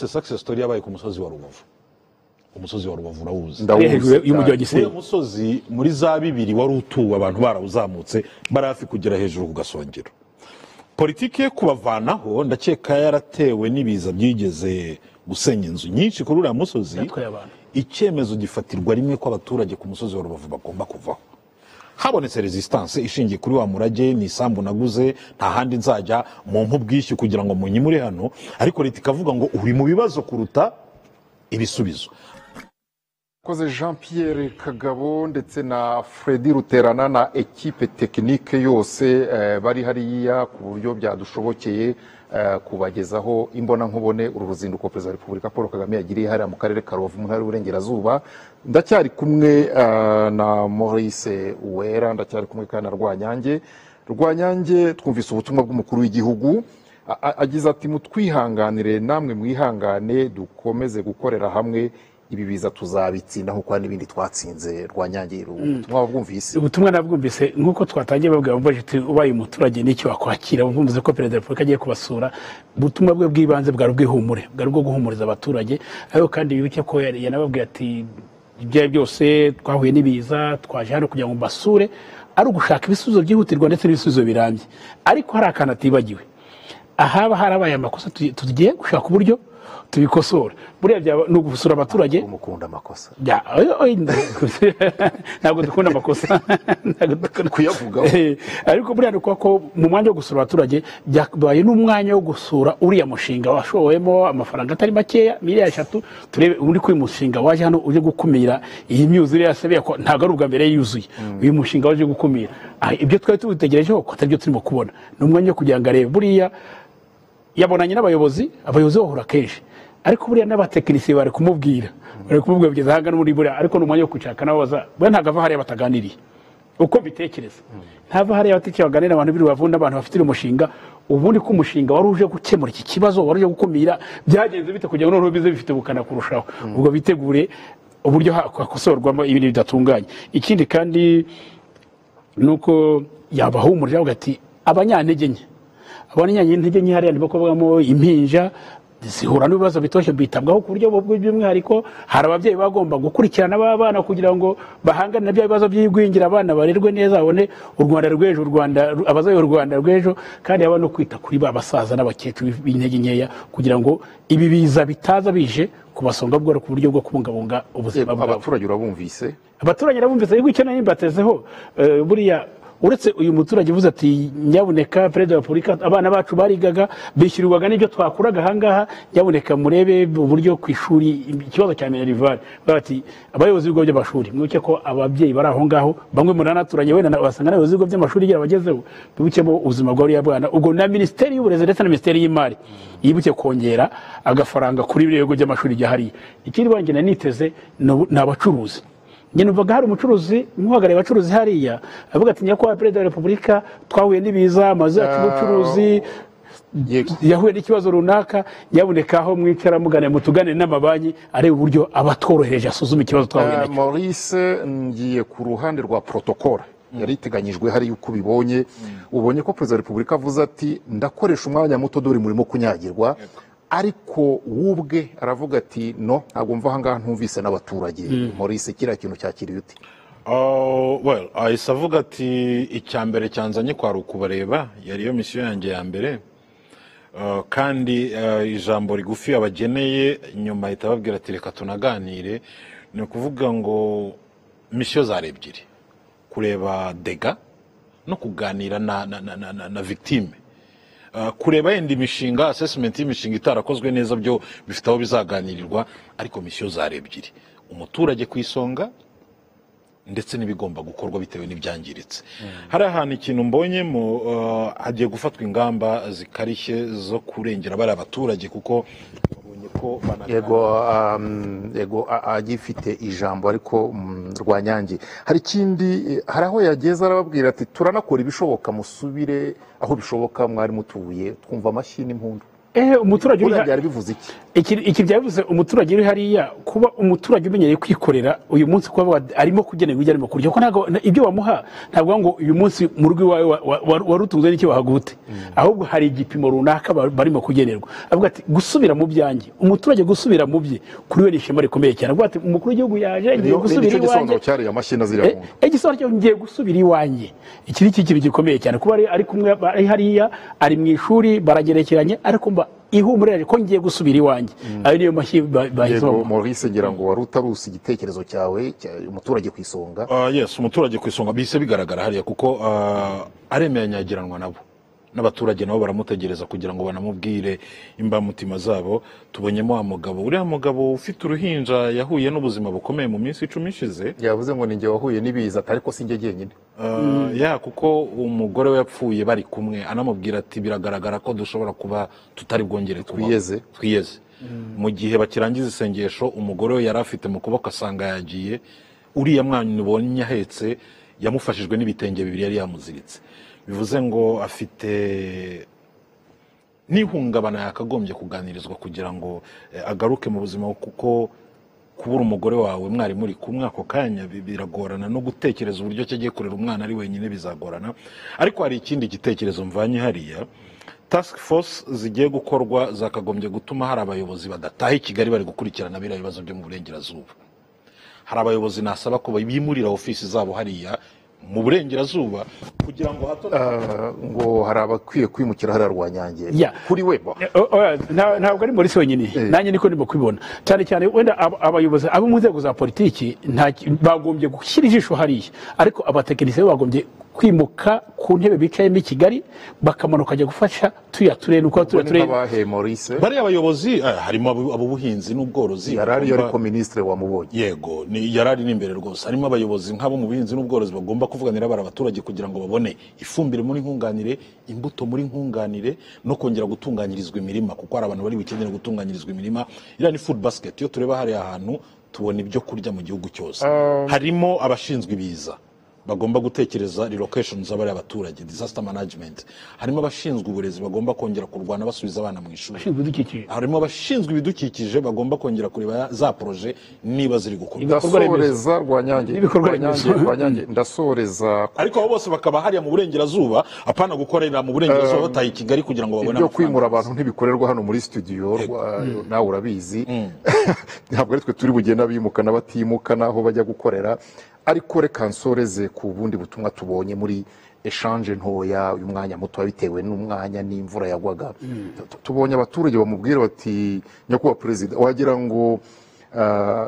success story yabaye ku musozi wa Rubavu. Umusozi wa Rubavu urawuzi y'umujyi wa Gisenyi. Umusozi muri za 2 wari utuwe abantu barawuzamutse barafi kugera hejuru ku Gasongero. Politike yo kubavanaho ndakeka yaratewe n'ibiza byigeze gusenya inzu nyinshi kuri uriya musozi. Icyemezo gifatirwa rimwe ko abaturage ku musozi wa Rubavu bagomba kuvaho. Habonetse resistance ishingiye kuri wa murage, ni isambu naguze nta handi nzajya mu mpubwishyu kugira ngo munyimure hano, ariko leta ikavuga ngo uri mu bibazo kuruta ibisubizo. Koze Jean Pierre Kagabo ndetse na Freddy Ruterana na equipe technique yose bari hariya ku buryo byadushobokeye kubagezaho imbona nkubone uru ruzinduko Perezida wa Repubulika Paul Kagame yagiriye hariya mu karere ka Rubavu mu ntara y'Uburengerazuba. Ndacyari kumwe na Maurice Uwera, ndacyari kumwe kandi na Rwanyange. Twumvise ubutumwa bw'umukuru w'igihugu agize ati mutwihanganire namwe mwihangane dukomeze gukorera hamwe ibi biza tuzabitsinda nk'uko hari n'ibindi twatsinze Rwanyange. Ubutumwa wabwumvise? Ubutumwa nabwumvise nk'uko twatangiye babwira budget ubaye umuturage n'icyo wakwakira, bumvuze ko Perezida wa Repubulika agiye kubasura. Ubutumwa bwe bw'ibanze bwari ubw'ihumure, bwari bwo guhumuriza abaturage, ariko kandi bibuke ko yanababwiye ati ibyo byose twahuye n'ibiza, twaje hano kugira ngo basure, ari ugushaka ibisubizo byihutirwa ndetse n'ibisubizo birambye. Ariko hari akantu atibagiwe, ahaba harabaye amakosa tugiye gushaka uburyo tubikosora. Buriya ni ugusura abaturage. Umukunda amakosa ntabwo dukunda amakosa kuyavuga, ariko buriya ni ko mu mwanya wo gusura abaturage byabaye n'umwanya wo gusura uriya mushinga washowemo amafaranga atari makeya, miliyari 3. Turebe ubundi ko uyu mushinga waje hano uje gukumira iyi myuzure ya Sebeya, ko ntabwo ari ubwa mbere yuzuye. Uyu mushinga waje gukumira ibyo twari tubitegerejeho ko atari byo turimo kubona. Ni umwanya wo kugira ngo arebe. Buriya yabonanye n'abayobozi bahura kenshi, ariko buriya n'abatekinisiye bari kumubwira kugeza hanga muri buriya, ariko n'umwanya wo kucaka nabaza bwe ntago ava hariya bataganiriye uko bitekereza. Ntava hariya baganira abantu biri bavunda abantu bafite umushinga, ubundi ko umushinga wari uje gukemura iki kibazo, wari uje gukumira, byagenze bite kugira ngo bize bifite bukana kurushaho. Ubwo bitegure uburyo hakosorwamo ibintu bidatunganye. Ikindi kandi nuko yabahumurije avuga ati abanyantege nke, intege nke hariya ndimo kuvugamo impinja zihura n'ibibazo bitoshye bitabwaho ku buryo by'umwihariko. Hari ababyeyi bagomba gukurikirana abana kugira ngo bahangane na bya bibazo by'igwingira, abana barerwe neza, babone u Rwanda rw'ejo, abazayo u Rwanda rw'ejo. Kandi haba no kwita kuri ba basaza n'abakecuru b'intege nkeya kugira ngo ibi biza bitaza bije kubasonga bwo ku buryo bwo kubungabunga ubuzima bwabo. Abaturage urabumvise? Abaturage narabumvise, ariko icyo nari mbatezeho buriya uretse uyu muturage uvuze ati nyabuneka Perezida wa Repubulika, abana bacu barigaga bishyurirwaga n'ibyo twakuraga ahangaha, nyabuneka murebe uburyo ku ishuri ikibazo cya minerivare. Bati abayobozi b'ibigo by'amashuri mwibuke ko ababyeyi bari aho ngaho bamwe muranaturanye, wenda basanga n'abayobozi b'ibigo by'amashuri igira abagezeho, bibukemo ubuzima bw'uriya bwana. Ubwo na Minisiteri y'Uburezi ndetse na Minisiteri y'Imari yibuke kongera agafaranga kuri biriya bigo by'amashuri bya hariya. Ikindi bangena niteze ni abacuruzi. Njye numvaga hari umucuruzi nk'uhagarariye abacuruzi hariya avuga ati nyakubahwa Perezida wa Repubulika, twahuye n'ibiza, amazu yacu y'ubucuruzi yahuye n'ikibazo runaka, nyabuneka aho mwicara mugane mutugane n'amabanki areba uburyo abatworohereje asuzuma ikibazo twahuye nacyo. Maurice, ngiye ku ruhande rwa protocole yari iteganyijwe hari uko ubibonye. Ubonye ko Perezida wa Repubulika avuze ati ndakoresha umwanya muto dore murimo kunyagirwa, ariko wubwe aravuga ati no, ntabwo mva ahangaha ntumvise n'abaturage. Maurice, kiriya kintu cyakiriye ute? ahise avuga ati icya mbere cyanzanye kwari ukubareba, yariyo misiyo yanjye ya mbere. Kandi ijambo rigufi abageneye nyuma ahita ababwira ati reka tunaganire. Ni ukuvuga ngo misiyo zari ebyiri, kureba dega no kuganira na victime. Kureba yenda imishinga, assessment y'imishinga itarakozwe neza byo bifite aho bizaganirirwa, ariko misiyo zari ebyiri, umuturage ku isonga ndetse n'ibigomba gukorwa bitewe n'ibyangiritse. Hari ahantu ikintu mbonyemo, hagiye gufatwa ingamba zikarishye zo kurengera bari abaturage, kuko babonye ko yego agifite ijambo. Ariko Rwanyange hari ikindi, hari aho yageze arababwira ati turanakora ibishoboka musubire aho bishoboka mwari mutuye, twumva amashyi n'impundu. Umuturage byari bivuze iki byavuze umuturage uri hariya, kuba umuturage umenyereye kwikorera uyu munsi kuba arimo kugenerwa ibyo arimo kurya, ko ntabwo ibyo bamuha ntabwo ngo uyu munsi mu rugo iwawe warutunze n'icyo wahagute, ahubwo hari igipimo runaka barimo kugenerwa. Avuga ati gusubira mu byanjye, umuturage gusubira mu bye kuri we ni ishema rikomeye cyane. Avuga ati umukuru w'igihugu yaje, ngiye gusubira iwanjye, igisobanuro ngiye gusubira iwanjye. Iki ni ikintu gikomeye cyane kuba ari kumwe ari hariya, ari mu ishuri baragerekeranye, ariko mba ihumurire ko ngiye gusubira iwanjye. Ayo niyo mashyi bahisemo. Maurice, ngira ngo wari utarusi igitekerezo cyawe umuturage ku isonga. Yes, umuturage ku isonga bise bigaragara hariya, kuko aremeranyagiranwa nabo n'abaturage, nabo baramutegereza kugira ngo banamubwire imbamutima zabo. Tubonyemo wa mugabo, uriya mugabo ufite uruhinja yahuye n'ubuzima bukomeye mu minsi 10 ishize. Yavuze ngo ninjye wahuye n'ibiza, ariko si njye jyenyine. Kuko umugore we yapfuye bari kumwe, anamubwira ati biragaragara ko dushobora kuba tutari bwongere twiyeze. Mu gihe bakirangiza isengesho, umugore we yari afite mu kuboko asanga yagiye. Uriya mwana ubonye ahetse yamufashijwe n'ibitenge bibiri yari yamuziritse. Bivuze ngo afite n'ihungabana yakagombye kuganirizwa kugira ngo agaruke mu buzima, kuko kubura umugore wawe mwari muri kumwe ako kanya biragorana, no gutekereza uburyo cyagiye kurera umwana ari wenyine bizagorana. Ariko hari ikindi gitekerezo mvanye hariya, task force zigiye gukorwa zakagombye gutuma hari abayobozi badataha i Kigali bari gukurikirana biriya bibazo byo mu burengerazuba. Hari abayobozi nasaba ko bimurira ofisi zabo hariya mu burengerazuba kugira ngo hato ngo hari abakwiye kwimukira hariya Rwanyange kuri weba. Ntabwo ari muri wenyine, nanjye niko ndimo kubibona, cyane cyane wenda abayobozi abo mu nzego za politiki bagombye gushyira ijisho hariya, ariko abatekinisiye bagombye kwimuka ku ntebe bicayemo i Kigali bakamanuka kujya gufasha tuyature nuko tuyature. Bari abayobozi harimo abubuhinzi n'ubworozi, yarari ariko ministre wamubonye. Yego ni yarari n'imbere rwose, harimo abayobozi nk'abo mu buhinzi n'ubworozi bagomba kuvuganira abaturage kugira ngo babone ifumbire muri nkunganire, imbuto muri nkunganire, no kongera gutunganyirizwa imirima, kuko hari abantu bari bukeneye gutunganyirizwa imirima. Ira ni food basket, iyo tureba hari ahantu tubona ibyo kurya mu gihugu cyose. Harimo abashinzwe ibiza bagomba gutekereza relocation z'abari abaturage, disaster management. Harimo abashinzwe uburezi bagomba kongera kurwana basubiza abana mu ishuri. Harimo abashinzwe ibidukikije bagomba kongera kureba za projet niba ziri gukorwa. Ndasoreza Rwanyange ndasoreza, ariko abo bose bakaba hariya mu burengerazuba, apana gukorera mu burengerazuba bataye i Kigali kugira ngo babone ibyo kwimura abantu ntibikorerwa hano muri studio. Nawe urabizi ntabwo ari twe turi bugenda bimukana batimuka naho bajya gukorera. Ariko reka nsoreze ku bundi butumwa tubonye muri echange ntoya uyu mwanya muto bitewe n'umwanya n'imvura yagwaga. Tubonye abaturage bamubwira bati nyakubahwa perezida, wagira ngo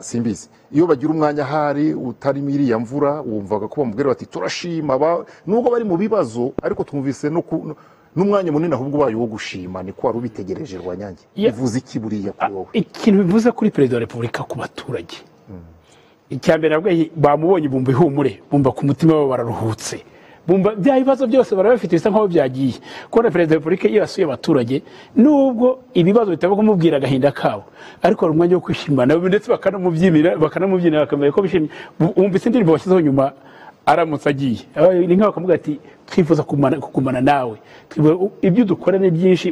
simbizi iyo bagira umwanya hari utari miriya mvura wumvaga ko bamubwira bati turashima nubwo bari mu bibazo, ariko twumvise n'umwanya munini ahubwo bayo wo gushima. Niko wari ubitegereje Rwanyange, bivuze iki buriya kuri wowe? Ikintu bivuze kuri perezida wa repubulika ku baturage, icyambere nabwo bamubonye bumva ihumure, bumva ku mutima wabo bararuhutse, bumva bya bibazo byose barabafite bisa nkaho byagiye. Kubona perezida wa repubulika iyo yasuye abaturage, nubwo ibibazo bitaba kumubwira agahinda kabo, ariko hari umwanya wo kwishimana ndetse bakanamubyinira bakamenya ko bishimye. Wumvise indirimbo bashyizeho nyuma aramutse agiye, ni nk'aho bakavuga ati twifuza kugumana nawe, ibyo dukora ni byinshi.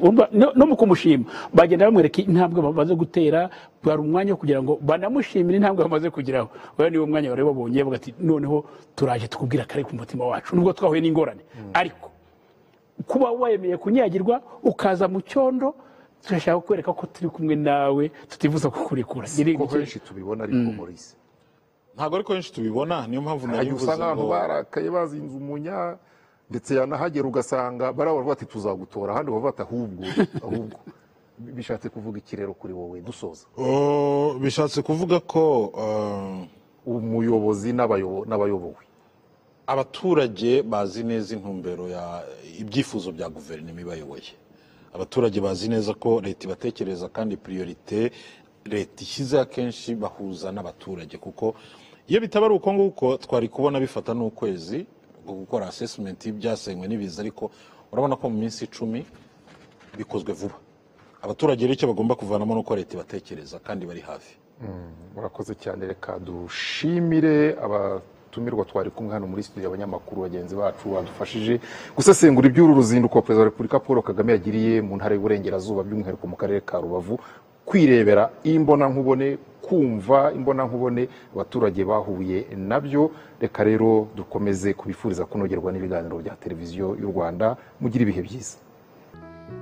No mu kumushima bagenda bamwereka intambwe bamaze gutera, bwari umwanya wo kugira ngo banamushimire intambwe bamaze kugeraho. Niwo mwanya bari babonye bavuga ati noneho turaje tukubwira kare ku mutima wacu nubwo twahuye n'ingorane, ariko kuba wemeye kunyagirwa ukaza mu cyondo, turashaka kwereka ko turi kumwe nawe, tutifuza kukurekura. Ko henshi tubibona ariko Maurice ntabwo ariko henshi tubibona, niyo mpamvu nabivuze ngo barakaye bazinze umunya, ndetse yanahagera ugasanga baravuga bati tuzagutora, ahandi bavuga ati ahubwo bishatse kuvuga iki rero kuri wowe dusoza? Bishatse kuvuga ko umuyobozi n'abayobowe, abaturage bazi neza intumbero ya ibyifuzo bya guverinoma ibayoboye. Abaturage bazi neza ko leta ibatekereza kandi priorite leta ishyize akenshi bahuza n'abaturage, kuko iyo bitaba ari uko nguko twari kubona bifata n'ukwezi gukora assessment y'ibyasenywe n'ibiza, ariko urabona ko mu minsi 10 bikozwe vuba. Abaturage rero icyo bagomba kuvanamo nuko leta ibatekereza kandi bari hafi. Murakoze cyane, reka dushimire abatumirwa twari kumwe hano muri studio, abanyamakuru bagenzi bacu badufashije gusesengura iby'uru ruzinduko perezida wa Repubulika Paul Kagame yagiriye mu ntara y'Uburengerazuba, by'umwihariko mu karere ka Rubavu, kwirebera imbona nkubone, kumva imbona nkubone abaturage bahuye nabyo. Reka rero dukomeze kubifuriza kunogerwa n'ibiganiro bya televiziyo y'u Rwanda. Mugira ibihe byiza.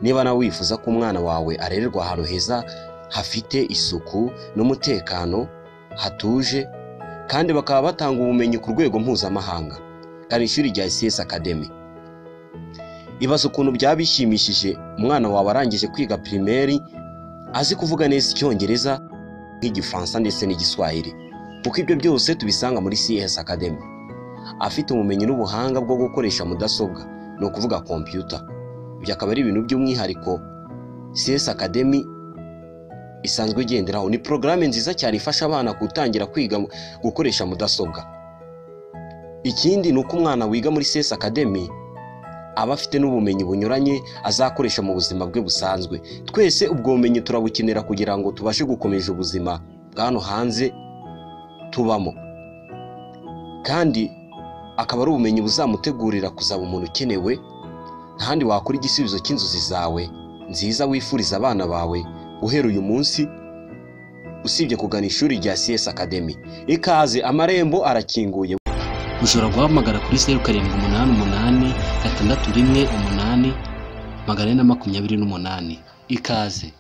Niba nawe wifuza ko umwana wawe arererwa ahantu heza hafite isuku n'umutekano, hatuje kandi bakaba batanga ubumenyi ku rwego mpuzamahanga, kandi ishuri rya CS Academy. Ibaza ukuntu byaba bishimishije umwana wawe arangije kwiga primaire azi kuvuga neza Icyongereza, nk'Igifaransa ndetse n'Igiswahili, kuko ibyo byose tubisanga muri CS Academy. Afite ubumenyi n'ubuhanga bwo gukoresha mudasobwa, no kuvuga computer. Ibyo akaba ari ibintu by'umwihariko CS Academy isanzwe igenderaho. Ni programme nziza cyane ifasha abana gutangira kwiga gukoresha mudasobwa. Ikindi ni uko umwana wiga muri CS Academy aba afite n'ubumenyi bunyuranye azakoresha mu buzima bwe busanzwe. Twese ubwo bumenyi turabukenera kugira ngo tubashe gukomeza ubuzima bwano hanze tubamo, kandi akaba ari ubumenyi buzamutegurira kuzaba umuntu ukenewe, ntahandi wakora igisubizo cy'inzozi zawe nziza wifuriza abana bawe guhera uyu munsi usibye kugana ishuri rya CS Academy. Ikaze, amarembo arakinguye. Ushobora guhamagara kuri 0788 618 828. Ikaze.